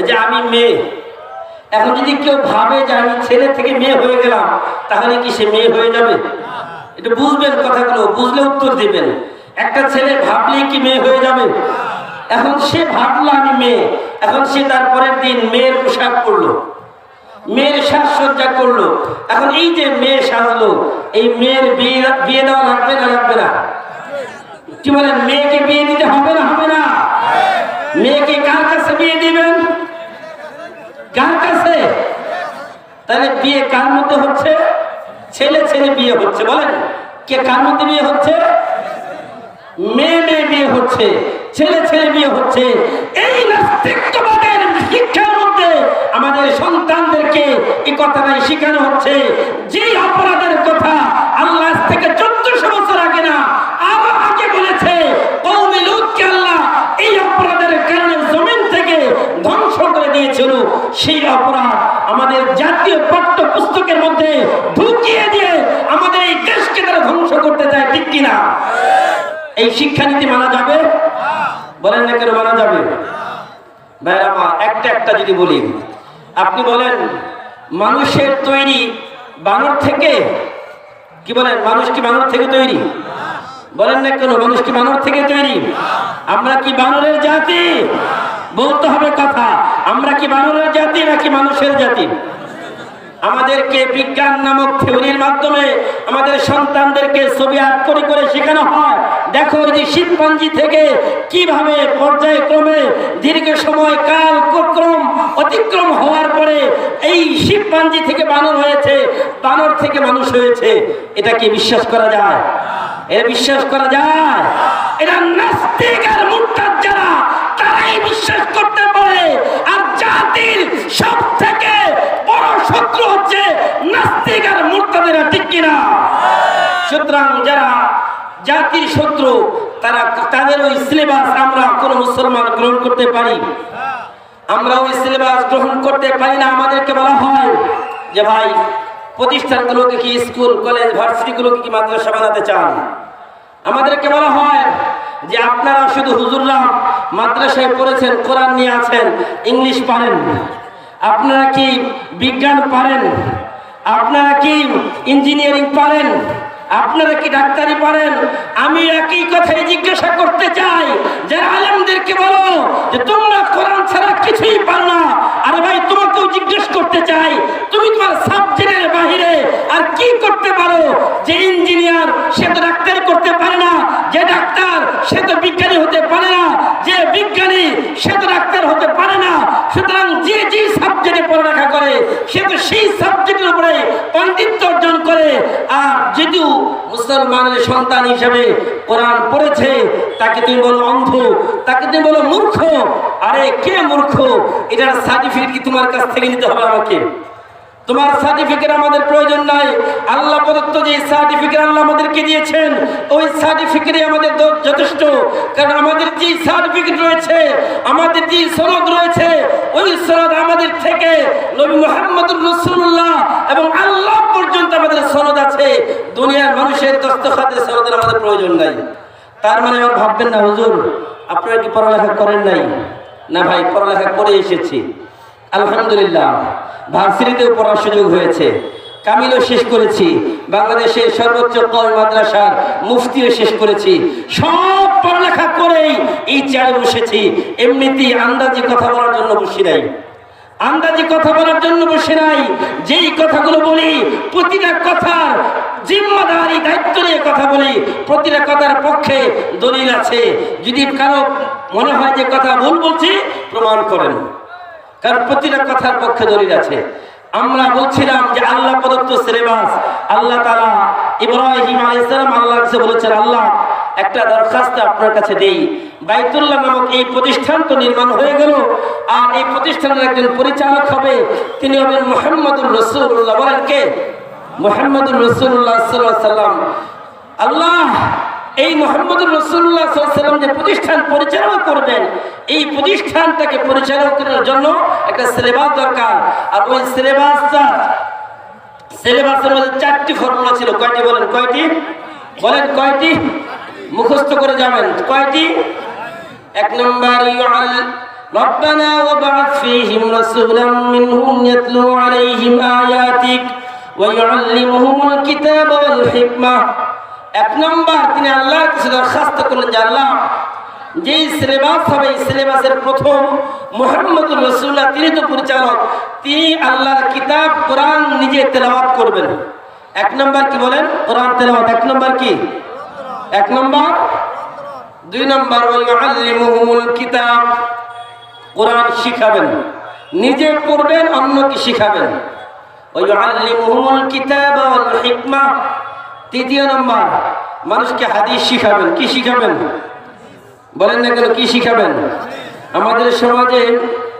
যে আমি মেয়ে। এখন যদি কেউ ভাবে যে আমি ছেলে থেকে মেয়ে হয়ে গেলাম, তাহলে কি সে মেয়ে হয়ে যাবে? এটা বুঝবেন কথাগুলো, বুঝলে উত্তর দিবেন। একটা ছেলে ভাবলেই কি মেয়ে হয়ে যাবে? এখন সে ভাবলো আমি মেয়ে, এখন সে তার পরের দিন মেয়ের পোশাক পরলো, মেয়ের সাজসজ্জা করলো। এখন এই যে মেয়ে সাজলো, এই মেয়ের বিয়ে দেওয়া লাগবে না লাগবে না? কি বলেন, মেয়েকে বিয়ে দিতে হবে না হবে না? মেয়েকে কার কাছে বিয়ে দিবেন? কার কাছে? তাহলে বিয়ে কার মধ্যে হচ্ছে? ছেলে ছেলে বিয়ে হচ্ছে। বলেন, কে কার মধ্যে বিয়ে হচ্ছে? মেয়ে মেয়ে বিয়ে হচ্ছে, ছেলে ছেলে বিয়ে হচ্ছে। এই নাস্তিকবাদের শিক্ষার মধ্যে আমাদের সন্তানদেরকে এই কথাটাই শেখানো হচ্ছে। যে অপরাধের কথা আল্লাহ থেকে 1400 বছর আগে না, আরো আগে বলেছে, কওমে লূতকে আল্লাহ এই অপরাধের কারণে জমিন থেকে ধ্বংস করে দিয়েছিল। সেই অপরাধ আমাদের জাতীয় পাঠ্য পুস্তকের মধ্যে ঢুকিয়ে দিয়ে আমাদের এই দেশকে তারা ধ্বংস করতে চায়। ঠিক কিনা? এই শিক্ষানীতি মানা যাবে? বলেন না কেন মানা যাবে? ভাইরা আমার, একটা একটা যদি বলি, আপনি বলেন মানুষের তৈরি বানর থেকে? কি বলেন, মানুষ কি বানর থেকে তৈরি? বলেন না কেন, মানুষ কি বানর থেকে তৈরি? আমরা কি বানরের জাতি? বলতে হবে কথা, আমরা কি বানরের জাতি নাকি মানুষের জাতি? আমাদেরকে বিজ্ঞান নামক থিওরির মাধ্যমে আমাদের সন্তানদেরকে ছবি আঁক করে করে শেখানো হয়। দেখো যে শিম্পাঞ্জি থেকে কিভাবে পর্যায়ক্রমে দীর্ঘ সময় কাল ক্রম অতিক্রম হওয়ার পরে এই শিম্পাঞ্জি থেকে বানর হয়েছে, বানর থেকে মানুষ হয়েছে। এটা কি বিশ্বাস করা যায়? এটা বিশ্বাস করা যায়? এটা নাস্তিক আর মুরতাদ যারা, তারাই বিশ্বাস করতে পারে। আর জাতির সব থেকে বড় শত্রু হচ্ছে নাস্তিক আর মুরতাদেরা, ঠিক কিনা? সুতরাং যারা জাতির শত্রু, তারা তাদের ওই সিলেবাস আমরা কোন মুসলমান গ্রহণ করতে পারি? আমরা ওই সিলেবাস গ্রহণ করতে পারি না। আমাদেরকে বলা হয় যে ভাই প্রতিষ্ঠানগুলোকে কি স্কুল কলেজ ভার্সিটিগুলোকে কি মাদ্রাসা বানাতে চান? আমাদেরকে বলা হয় যে আপনারা শুধু হুজুররা মাদ্রাসায় পড়েছেন, কোরআন নিয়ে আছেন, ইংলিশ পারেন, আপনারা কি বিজ্ঞান পারেন, আপনারা কি ইঞ্জিনিয়ারিং পারেন, আপনারা কি ডাক্তারি পারেন? আমি একই কথাই জিজ্ঞাসা করতে চাই, যারা আলেমদেরকে বলো যে তোমরা কোরআন ছাড়া কিছুই পারো না, আরে ভাই তোমাকেও জিজ্ঞেস করতে চাই, তুমি তোমার সাবজেক্টের বাহিরে আর কি করতে পারো? যে ইঞ্জিনিয়ার সে তো ডাক্তারি করতে পারে না, যে ডাক্তার সে তো বিজ্ঞানী হতে পারে না, যে বিজ্ঞানী সে তো ডাক্তার হতে পারে না। সুতরাং যে যে সাবজেক্টে পড়ালেখা করে সে তো সেই সাবজেক্টের উপরে পাণ্ডিত্য অর্জন করে। আর যদিও মুসলমানের সন্তান হিসেবে কোরআন পড়েছে, তাকে তুমি বলো অন্ধ, তাকে তুমি বলো মূর্খ। আরে কে মূর্খ? এটার সার্টিফিকেট কি তোমার কাছ থেকে নিতে হবে আমাকে? তোমার সার্টিফিকেট আমাদের প্রয়োজন নাই। আল্লাহ প্রদত্ত যে সার্টিফিকেট আল্লাহ আমাদেরকে দিয়েছেন, ওই সার্টিফিকেটই আমাদের যথেষ্ট। কারণ আমাদের যে সার্টিফিকেট রয়েছে, আমাদের যে সনদ রয়েছে, ওই সনদ আমাদের থেকে নবী মুহাম্মদুর রাসূলুল্লাহ এবং আল্লাহ পর্যন্ত আমাদের সনদ আছে। দুনিয়ার মানুষের দস্তখতের সনদের আমাদের প্রয়োজন নাই। তার মানে আমার ভাববেন না হুজুর আপনারা কি পড়ালেখা করেন নাই? না ভাই, পড়ালেখা করে এসেছি আলহামদুলিল্লাহ। ভার্সিটিতেও পড়ার সুযোগ হয়েছে, কামিলও শেষ করেছি, বাংলাদেশের সর্বোচ্চ কওমি মাদ্রাসার মুফতিও শেষ করেছি। সব পড়ালেখা করেই এই চেয়ারে বসেছি। এমনিতেই আন্দাজি কথা বলার জন্য বসি নাই, আন্দাজি কথা বলার জন্য বসে নাই। যেই কথাগুলো বলি প্রতিটা কথার জিম্মাদারি দায়িত্ব নিয়ে কথা বলি, প্রতিটা কথার পক্ষে দলিল আছে। যদি কারো মনে হয় যে কথা ভুল বলছি, প্রমাণ করেন, কারণ প্রতিটা কথার পক্ষে দলিল আছে। আমরা বলছিলাম যে আল্লাহ প্রদত্ত সিলেবাস, আল্লাহ তাআলা ইব্রাহিম আলাইহিস সালাম আল্লাহর কাছে বলেছেন, আল্লাহ একটা দরখাস্ত আপনার কাছে দেই। বাইতুল্লাহ নামক এই প্রতিষ্ঠান তো নির্মাণ হয়ে গেল, আর এই প্রতিষ্ঠানের একজন পরিচালক হবে, তিনি হবেন মুহাম্মদুর রাসূলুল্লাহ। বলেন কে? মুহাম্মদুর রাসূলুল্লাহ সাল্লাল্লাহু আলাইহি ওয়াসাল্লাম। আল্লাহ এই মুহাম্মদুর রাসূলুল্লাহ সাল্লাল্লাহু আলাইহি ওয়াসাল্লাম যে প্রতিষ্ঠান পরিচালনা করবেন, এই প্রতিষ্ঠানটাকে পরিচালনা করার জন্য একটা সিলেবাস দরকার। আর ওই সিলেবাসের মধ্যে 4টি ফর্মুলা ছিল। কয়টি বলেন? কয়টি বলেন? কয়টি? মুখস্থ করে যাবেন। কয়টি? 1 নম্বর রব্বানা ওয়াবআথ ফীহিম রাসূলাম মিনহুম ইয়াতলু আলাইহিম আয়াতিক ওয়া ইউআল্লিমুহুমুল কিতাবা ওয়াল হিকমা। 1 নম্বর তিনি আল্লাহর কাছে দরখাস্ত করলেন যে আল্লাহ যেই সিলেবাস হবে, এই সিলেবাসের প্রথম মুহাম্মদুর রাসূলুল্লাহ তিনি তো পরিচালক, তিনি আল্লাহর কিতাব কোরআন নিজে তেলাওয়াত করবেন। 1 নম্বর কি বলেন? কোরআন তেলাওয়াত। 1 নম্বর কি? 1 নম্বর। 2 নম্বর ওয়া ইউআল্লিমুহুমুল কিতাব, কোরআন শিখাবেন, নিজে পড়বেন, অন্যকে শিখাবেন। ওয়া ইউআল্লিমুহুমুল কিতাবা ওয়াল হিকমা। 3 নম্বর মানুষকে হাদিস শিখাবেন। কি শিখাবেন? বলেন না কেন? কি শিখাবেন? আমাদের সমাজে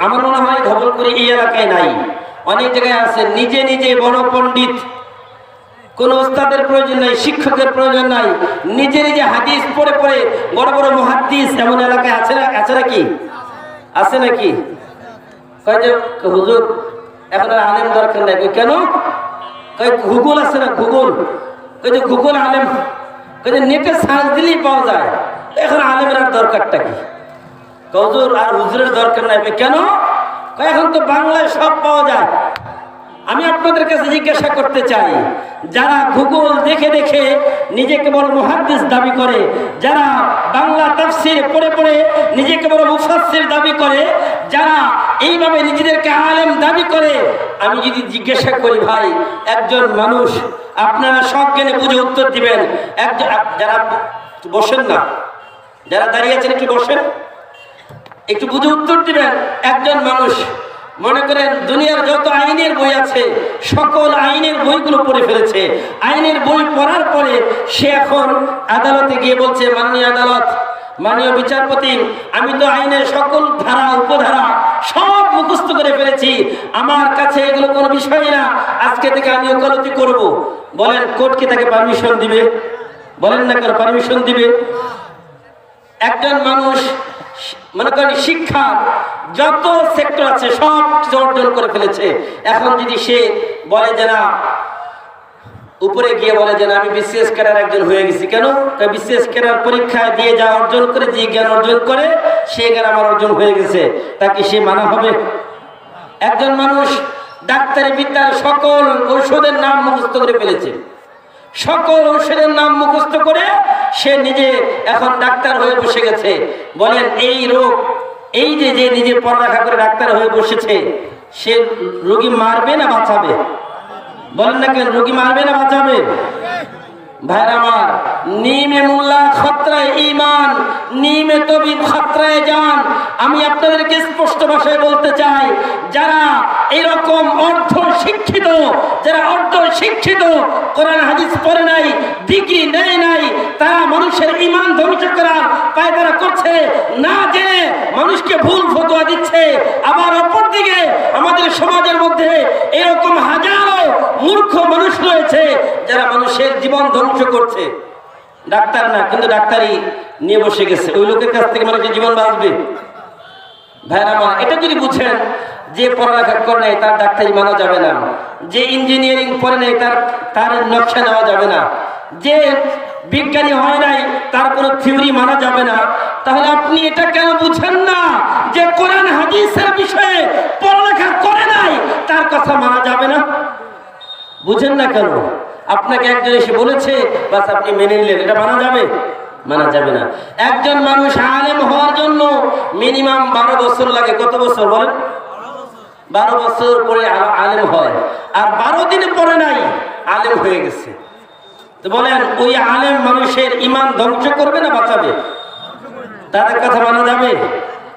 আমার মনে হয় ধবল করে এই এলাকায় নাই, অনেক জায়গায় আছে নিজে নিজে বড় পণ্ডিত, কোনো ওস্তাদের প্রয়োজন নাই, শিক্ষকের প্রয়োজন নাই, নিজে নিজে হাদিস পড়ে পড়ে বড় বড় মুহাদ্দিস এমন এলাকায় আছে না? আছে নাকি? আছে নাকি? কয় যে হুজুর এখন আর আলেম দরকার নাই। কেন? কয় গুগল আছে না, গুগল। কয় যে গুগল আলেম, কয় যে নেটে সার্চ দিলেই পাওয়া যায়, এখন আলেমের আর দরকারটা কি? হুজুর আর হুজুরের দরকার নাই। কেন? এখন তো বাংলায় সব পাওয়া যায়। আমি আপনাদের কাছে জিজ্ঞাসা করতে চাই, যারা গুগল দেখে দেখে নিজেকে বড় মুহাদ্দিস দাবি করে, যারা বাংলা তাফসীর পড়ে পড়ে নিজেকে বড় মুফাসসির দাবি করে, যারা এইভাবে নিজেদেরকে আলেম দাবি করে, আমি যদি জিজ্ঞাসা করি ভাই একজন মানুষ, আপনারা সব জ্ঞানে বুঝে উত্তর দিবেন, একজন যারা বসেন না, যারা দাঁড়িয়ে আছেন একটু বসেন, একটু বুঝে উত্তর দিবেন। একজন মানুষ মনে করেন দুনিয়ার যত আইনের বই আছে সকল আইনের বইগুলো পড়ে ফেলেছে, আইনের বই পড়ার পরে সে এখন আদালতে গিয়ে বলছে, মাননীয় আদালত, মাননীয় বিচারপতি, আমি তো আইনের সকল ধারা উপধারা সব মুখস্থ করে ফেলেছি, আমার কাছে এগুলো কোনো বিষয় না, আজকে থেকে আমি ওকালতি করব। বলেন কোর্ট কি তাকে পারমিশন দিবে? বলেন না কেন পারমিশন দিবে? একজন মানুষ মনে করেন শিক্ষার যত সেক্টর আছে সব কিছু অর্জন করে ফেলেছে, এখন যদি সে বলে যে না, উপরে গিয়ে বলে যে না আমি বিসিএস ক্যাডার একজন হয়ে গেছি, কেন? বিসিএস ক্যাডার পরীক্ষা দিয়ে যা অর্জন করে, যে জ্ঞান অর্জন করে সে জ্ঞান আমার অর্জন হয়ে গেছে, তাকে সে মানা হবে? একজন মানুষ ডাক্তারি বিদ্যার সকল ঔষধের নাম মুখস্থ করে ফেলেছে, সকল ঔষধের নাম মুখস্থ করে সে নিজে এখন ডাক্তার হয়ে বসে গেছে। বলেন এই রোগ, এই যে যে নিজে পড়ালেখা করে ডাক্তার হয়ে বসেছে, সে রোগী মারবে না বাঁচাবে? বলেন না কেন, রোগী মারবে না বাঁচাবে? ভাইরা আমার, নিমে মোল্লা খতরায় ঈমান, নিমে তবিব খতরায় জান। আমি আপনাদেরকে স্পষ্ট ভাষায় বলতে চাই, যারা এরকম অর্ধ শিক্ষিত, যারা অর্ধ শিক্ষিত, কোরআন হাদিস পড়ে নাই, ডিগ্রি নেয় নাই, তারা মানুষের ঈমান ধ্বংস করার পায়তারা করছে, না জেনে মানুষকে ভুল ফতোয়া দিচ্ছে। আবার অপরদিকে আমাদের সমাজের মধ্যে এরকম হাজারো মূর্খ মানুষ রয়েছে যারা মানুষের জীবন ধ্বংস করছে। ডাক্তার না, কিন্তু ডাক্তারি নিয়ে বসে গেছে, ওই লোকের কাছ থেকে মানুষের জীবন বাঁচবে? ভাইরা আমার, এটা যদি বুঝেন, যে পড়ালেখা করে নাই তার ডাক্তারি মানা যাবে না, যে ইঞ্জিনিয়ারিং পড়ে নাই তার নকশা নেওয়া যাবে না, যে বিজ্ঞানী হয় নাই তার কোনো থিওরি মানা যাবে না, তাহলে আপনি এটা কেন বুঝেন না যে কোরআন হাদিসের বিষয়ে পড়ালেখা করে নাই তার কথা মানা যাবে না? বুঝেন না কেন? আপনাকে একজন এসে বলেছে, বাস আপনি মেনে নিলেন, এটা মানা যাবে? মানা যাবে না। একজন মানুষ আলেম হওয়ার জন্য মিনিমাম 12 বছর লাগে। কত বছর বলেন? 12 বছর পরে আলেম হয়, আর 12 দিনে পরে নাই আলেম হয়ে গেছে। তো বলেন ওই আলেম মানুষের ঈমান ধ্বংস করবে না বাঁচাবে? তাদের কথা মানা যাবে?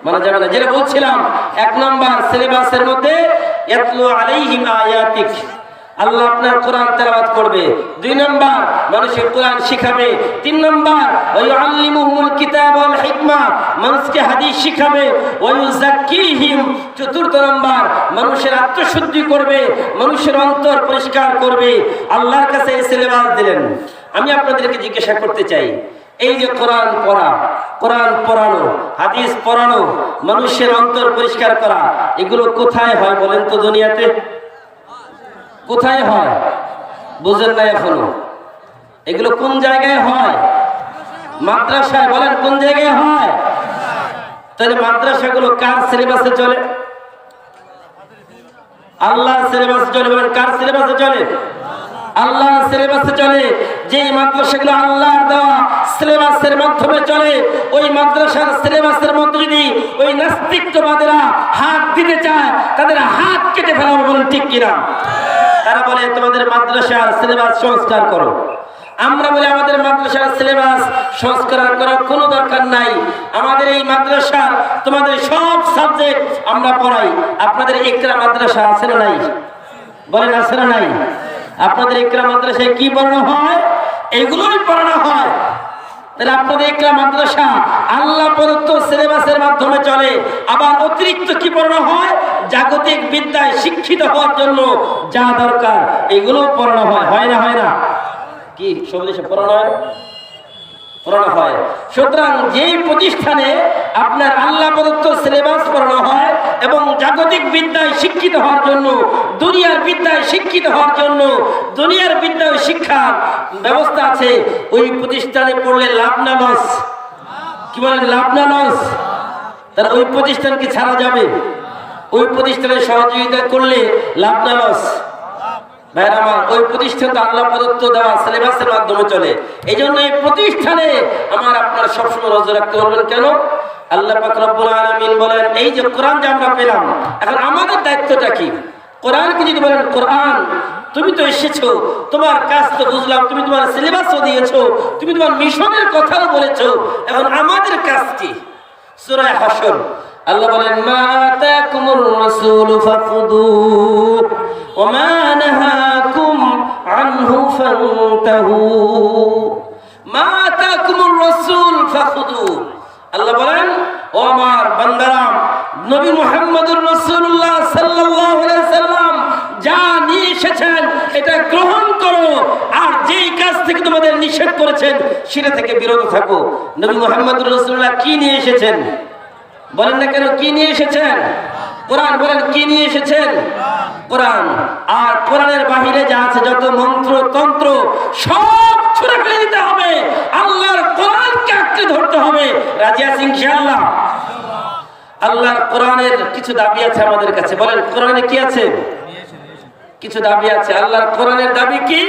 মানা যাবে না। যেটা বলছিলাম, 1 নম্বর সিলেবাসের মধ্যে ইয়াতলু আলাইহিম আয়াতিক, আল্লাহ আপনার কোরআন তেলাওয়াত করবে। 2 নম্বর মানুষের কোরআন শিখাবে। 3 নম্বর ওয়ায়ুআল্লিমুহুমুল কিতাব ওয়াল হিকমা, মানুষকে হাদিস শিখাবে। ওয়ায়ুযাক্কিহিম, 4 নম্বর মানুষের আত্মশুদ্ধি করবে, মানুষের অন্তর পরিষ্কার করবে। আল্লাহর কাছে এই সিলেবাস দিলেন। আমি আপনাদেরকে জিজ্ঞাসা করতে চাই, এই যে কোরআন পড়া, কোরআন পড়ানো, হাদিস পড়ানো, মানুষের অন্তর পরিষ্কার করা, এগুলো কোথায় হয় বলেন তো দুনিয়াতে? কোথায় হয়? বুঝেন না এখনো? এগুলো কোন জায়গায় হয়? মাদ্রাসায়। বলেন কোন জায়গায় হয়? তাহলে মাদ্রাসাগুলো কার সিলেবাসে চলে? আল্লাহ সিলেবাসে চলে। বলেন কার সিলেবাসে চলে? আল্লাহ সিলেবাসে চলে। যে মাদ্রাসাগুলো আল্লাহর দেওয়া সিলেবাসের মাধ্যমে চলে, ওই মাদ্রাসার সিলেবাসের মধ্যে যদি ওই নাস্তিকবাদীরা হাত দিতে চায়, তাদের হাত কেটে ফেলা হবে। বলেন ঠিক কিনা? তারা বলে তোমাদের মাদ্রাসার সিলেবাস সংস্কার করো। আমরা বলি আমাদের মাদ্রাসার সিলেবাস সংস্কার করার কোনো দরকার নাই। আমাদের এই মাদ্রাসা তোমাদের সব সাবজেক্ট আমরা পড়াই। আপনাদের ইকরা মাদ্রাসা আছে না নাই? বলেন আছে না নাই? আপনাদের ইকরা মাদ্রাসায় কি পড়ানো হয়? এগুলোই পড়ানো হয়। তাহলে আপনাদের ইকরা মাদ্রাসা আল্লাহ প্রদত্ত সিলেবাসের মাধ্যমে চলে। আবার অতিরিক্ত কি পড়ানো হয়? জাগতিক বিদ্যায় শিক্ষিত হওয়ার জন্য যা দরকার এগুলো পড়ানো হয়। হয় না? হয় না? কি সব দেশে পড়ানো হয়? পড়ানো হয়। সুতরাং যেই প্রতিষ্ঠানে আপনার আল্লাহ প্রদত্ত সিলেবাস পড়ানো হয় এবং জাগতিক বিদ্যায় শিক্ষিত হওয়ার জন্য, দুনিয়ার বিদ্যায় শিক্ষিত হওয়ার জন্য, দুনিয়ার বিদ্যায় শিক্ষার ব্যবস্থা আছে, ওই প্রতিষ্ঠানে পড়লে লাভ না লস? কি বলেন, লাভ না লস? তাহলে ওই প্রতিষ্ঠান কি ছাড়া যাবে? ওই প্রতিষ্ঠানে সহযোগিতা করলে লাভ না লস? ভাইরা আমার, ওই প্রতিষ্ঠান তো আল্লাহ প্রদত্ত দেওয়া সিলেবাসের মাধ্যমে চলে। এই জন্য এই প্রতিষ্ঠানে আমার আপনার সবসময় নজর রাখতে বলবেন। কেন? আল্লাহ পাক রব্বুল আলামিন বলেন, এই যে কোরআন যে আমরা পেলাম, এখন আমাদের দায়িত্বটা কি? কোরআনকে যদি বলেন, কোরআন তুমি তো এসেছো, তোমার কাজ তো বুঝলাম, তুমি তোমার সিলেবাসও দিয়েছো, তুমি তোমার মিশনের কথাও বলেছো, এখন আমাদের কাজ কি? সূরা হাশর আল্লাহ বলেন, মা আতাকুমুর রাসূলু ফাখুযুহু ওয়া মা নাহাকুম আনহু ফান্তাহু। মা আতাকুমুর রাসূল ফাখুযুহু, আল্লাহ বলেন, ও আমার বান্দারা, নবী মুহাম্মদুর রাসূলুল্লাহ সাল্লাল্লাহু আলাইহি সাল্লাম যা নিয়ে এসেছেন এটা গ্রহণ করো, আর যেই কাজ থেকে তোমাদের নিষেধ করেছেন সেটা থেকে বিরত থাকো। নবী মুহাম্মদুর রাসূলুল্লাহ কি নিয়ে এসেছেন? বলেন না কেন, কি নিয়ে এসেছেন? কোরআন। বলেন, কি নিয়ে এসেছেন? কোরআন। আর কোরআনের বাহিরে যা আছে যত মন্ত্র তন্ত্র সব ছুঁড়ে ফেলে দিতে হবে, আল্লাহর কোরআনকে আঁকড়ে ধরতে হবে। রাজি আছি ইনশাআল্লাহ? আল্লাহর কোরআনের কিছু দাবি আছে আমাদের কাছে। বলেন, কোরআনে কি আছে? কিছু দাবি আছে। আল্লাহর কোরআনের দাবি কি?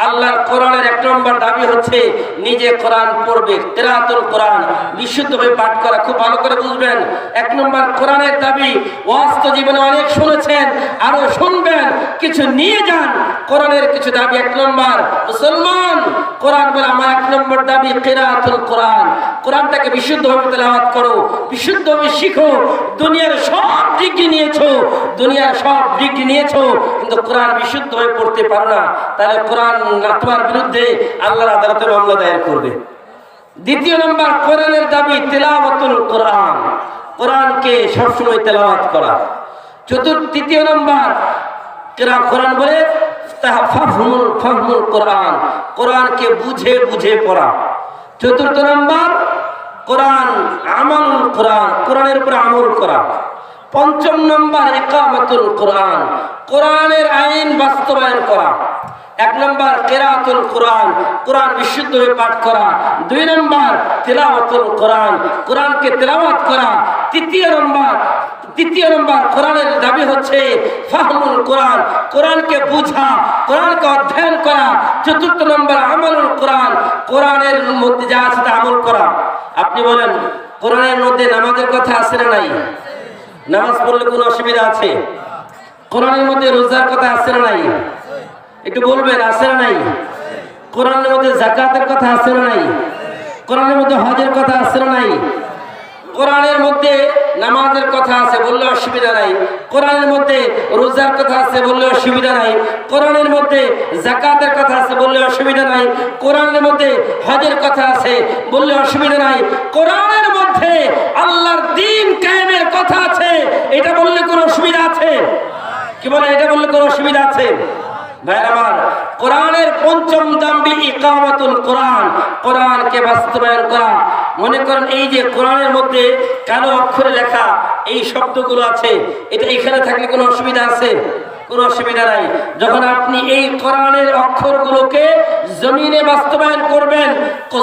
আল্লাহর কোরআনের এক নম্বর দাবি হচ্ছে নিজে কোরআন পড়বে, তেলাওয়াতুল কোরআন, বিশুদ্ধভাবে পাঠ করা। খুব ভালো করে বুঝবেন, এক নম্বর কোরআনের দাবি। ওয়াজ তো জীবনে অনেক শুনেছেন, আরো শুনবেন, কিছু নিয়ে যান। কোরআনের কিছু দাবি। এক নম্বর, মুসলমান কোরআন বলে আমার এক নম্বর দাবি কিরাআতুল কোরআন। কোরআনটাকে বিশুদ্ধভাবে তেলাওয়াত করো, বিশুদ্ধভাবে শিখো। দুনিয়ার সব ডিগ্রি নিয়েছো, দুনিয়ার সব ডিগ্রি নিয়েছো, কিন্তু কোরআন বিশুদ্ধভাবে পড়তে পারো না, তাহলে কোরআন তোমার বিরুদ্ধে আল্লাহর আদালতে মামলা দায়ের করবে। দ্বিতীয় নম্বর কোরআনের দাবি তিলাওয়াতুল কোরআন, কোরআনকে সবসময় তেলাওয়াত করা। তৃতীয় নম্বর কোরআন বলে ফাহমুল কোরআন, কোরআনকে বুঝে বুঝে পড়া। চতুর্থ নম্বর কোরআন আমল, কোরআন, কোরআনের উপর আমল করা। পঞ্চম নম্বর ইকামাতুল কোরআন, কোরআনের আইন বাস্তবায়ন করা। এক নম্বর কিরাআতুল কোরআন, কোরআন বিশুদ্ধভাবে পাঠ করা। দুই নম্বর তিলাওয়াতুল কোরআন, কোরআনকে তেলাওয়াত করা। তৃতীয় নম্বর কোরআনের দাবি হচ্ছে ফাহমুল কোরআন, কোরআনকে বুঝা, কোরআনকে অধ্যয়ন করা। চতুর্থ নম্বর আমলুল কোরআন, কোরআনের মধ্যে যা আছে তা আমল করা। আপনি বলেন, কোরআনের মধ্যে নামাজের কথা আছে না নাই? নামাজ পড়লে কোনো অসুবিধা আছে? কোরআনের মধ্যে রোজার কথা আছে না নাই? একটু বলবেন, আছে না নাই? কোরআনের মধ্যে যাকাতের কথা আছে না নাই? কোরআনের মধ্যে হজের কথা আছে না নাই? কোরআনের মধ্যে নামাজের কথা আছে, বললে অসুবিধা নাই। কোরআনের মধ্যে রোজার কথা আছে, বললে অসুবিধা নাই। কোরআনের মধ্যে যাকাতের কথা আছে, বললে অসুবিধা নাই। কোরআনের মধ্যে হজের কথা আছে, বললে অসুবিধা নাই। কোরআনের মধ্যে আল্লাহর দ্বীন কায়েমের কথা আছে, এটা বললে কোনো অসুবিধা আছে? কি বলে, এটা বললে কোনো অসুবিধা আছে? ভাইরা আমার, কোরআনের পঞ্চম দাবি ইকামাতুল কোরআন, কোরআনকে বাস্তবায়ন করা। মনে করেন এই যে কোরআনের মধ্যে কালো অক্ষরে লেখা এই শব্দগুলো আছে, এটা এখানে থাকলে কোনো অসুবিধা আছে? কোনো অসুবিধা নাই। যখন আপনি এই কোরআনের অক্ষরগুলোকে জমিনে বাস্তবায়ন করবেন,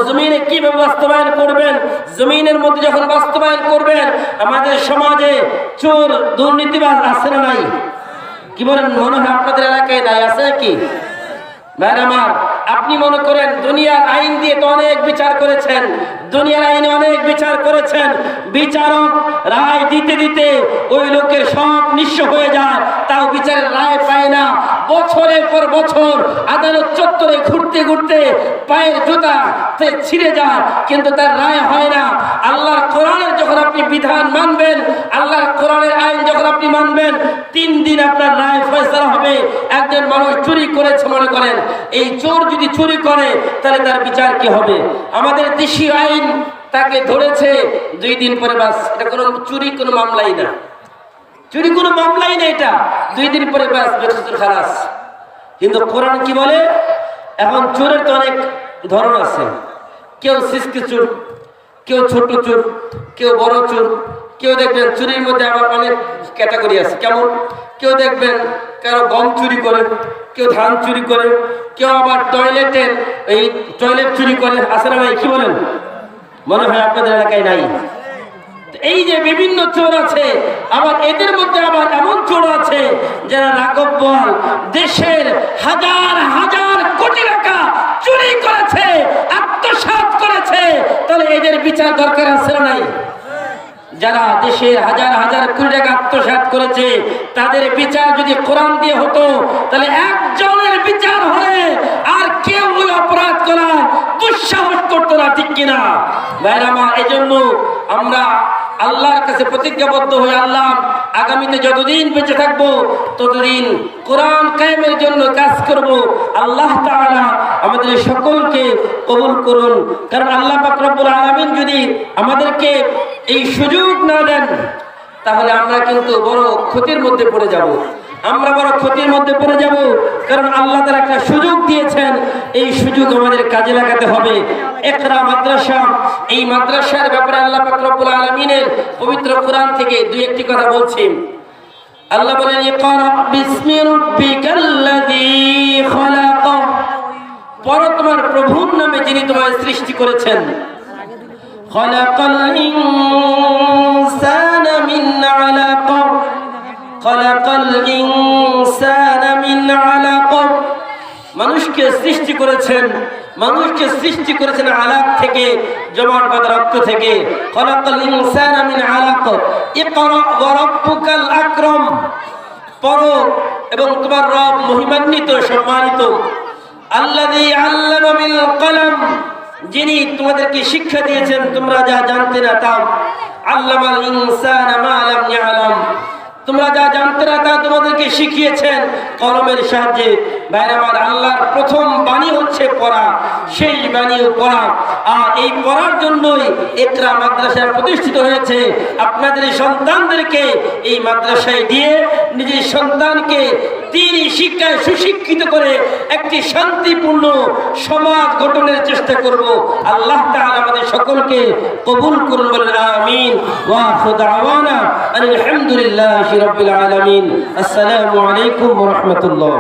জমিনে কিভাবে বাস্তবায়ন করবেন? জমিনের মধ্যে যখন বাস্তবায়ন করবেন, আমাদের সমাজে চোর দুর্নীতিবাজ আছে না নাই? কি বলেন, মনে হয় আপনাদের এলাকায় নাই, আছে নাকি? ভাইরা আমার, আপনি মনে করেন দুনিয়ার আইন দিয়ে তো অনেক বিচার করেছেন, দুনিয়ার আইনে অনেক বিচার করেছেন, বিচারক রায় দিতে দিতে ওই লোকের সব নিঃস্ব হয়ে যায়, তাও বিচারের রায় পায় না। বছরের পর বছর আদালত চত্বরে ঘুরতে ঘুরতে পায়ের জুতা ছিঁড়ে যায়, কিন্তু তার রায় হয় না। আল্লাহর কোরআনের যখন আপনি বিধান মানবেন, আল্লাহর কোরআনের আইন যখন আপনি মানবেন, 3 দিন আপনার রায় ফয়সালা হবে। একজন মানুষ চুরি করেছে, মনে করেন এই চোর যদি চুরি করে তাহলে তার বিচার কি হবে? আমাদের দেশীয় আইন তাকে ধরেছে 2 দিন পরে, বাস, এটা কোনো চুরি, কোনো মামলাই না, চুরি কোনো মামলাই না, এটা 2 দিন পরে বাস, বেচুর খালাস। কিন্তু কোরআন কি বলে? এখন চোরের তো অনেক ধরন আছে, কেউ সিসকি চোর, কেউ ছোট চোর, কেউ বড় চোর, কেউ দেখবেন চুরির মধ্যে আবার অনেক ক্যাটাগরি আছে। কেমন? কেউ দেখবেন কারো গম চুরি করে, কেউ ধান চুরি করে, কেউ আবার টয়লেট চুরি করে, আছে না ভাই? কি বলেন? মনে হয় আপনাদের এলাকায় নাই। এই যে বিভিন্ন চোর আছে, আবার এদের মধ্যে আবার এমন চোর আছে যারা রাগব্বল দেশের হাজার হাজার কোটি টাকা চুরি করেছে, আত্মসাৎ করেছে। তাহলে এদের বিচার দরকার আছে না নাই? যারা দেশের হাজার হাজার কোটি টাকা আত্মসাৎ করেছে তাদের বিচার যদি কোরআন দিয়ে হতো, তাহলে একজনের বিচার হলে আর কেউ ওই অপরাধ করার দুঃসাহস করতো না, ঠিক কিনা ভাইরা আমার? এই জন্য আমরা আল্লাহর কাছে প্রতিজ্ঞাবদ্ধ হয়ে আল্লাহ আগামীতে যতদিন বেঁচে থাকবো ততদিন কোরআন কায়েমের জন্য কাজ করব। আল্লাহ তাআলা আমাদের সকলকে কবুল করুন। কারণ আল্লাহ পাক রব্বুল আলামিন যদি আমাদেরকে এই সুযোগ না দেন তাহলে আমরা কিন্তু বড় ক্ষতির মধ্যে পড়ে যাব। আমরা বড় ক্ষতির মধ্যে পড়ে যাব। কারণ আল্লাহ তাআলা একটা সুযোগ দিয়েছেন, এই সুযোগ আমাদের কাজে লাগাতে হবে। ইকরা মাদ্রাসা, এই মাদ্রাসার ব্যাপারে আল্লাহ পাক রব্বুল আলামিনের পবিত্র কোরআন থেকে দুই একটি কথা বলছি। আল্লাহ বলেন, ইকরা বিসমি রাব্বিকাল্লাযী খলাক, পড়ো তোমার প্রভুর নামে যিনি তোমায় সৃষ্টি করেছেন। খলাকাল ইনসানা মিন আলাক, খলাকাল ইনসানা মিন আলাক, মানুষকে সৃষ্টি করেছেন, মানুষকে সৃষ্টি করেছেন আলাক থেকে, জমাট বাঁধা রক্ত থেকে। খলাকাল ইনসানা মিন আলাক, ইকরা ওয়া রাব্বুকাল আকরাম, পড়ো এবং তোমার রব মহিমান্বিত সম্মানিত। আল্লাযী আল্লামা বিল কলম, যিনি তোমাদেরকে শিক্ষা দিয়েছেন তোমরা যা জানতে না তা। আল্লামাল ইনসানা মা লাম ইয়ালাম, তোমরা যা জানতে না তা তোমাদেরকে শিখিয়েছেন কলমের সাহায্যে। ভাইরা আমার, আল্লাহর প্রথম বাণী হচ্ছে পড়া, শেষ বাণীও পড়া। আর এই পড়ার জন্যই ইকরা মাদ্রাসা প্রতিষ্ঠিত হয়েছে। আপনাদের সন্তানদেরকে এই মাদ্রাসায় দিয়ে নিজের সন্তানকে দ্বীনি শিক্ষায় সুশিক্ষিত করে একটি শান্তিপূর্ণ সমাজ গঠনের চেষ্টা করব। আল্লাহ তাআলা আমাদের সকলকে কবুল করুন, বলেন আমিন। ওয়া আখিরু দাওয়ানা আলহামদুলিল্লাহি রাব্বিল আলামিন। আসসালামু আলাইকুম ওয়া রাহমাতুল্লাহ।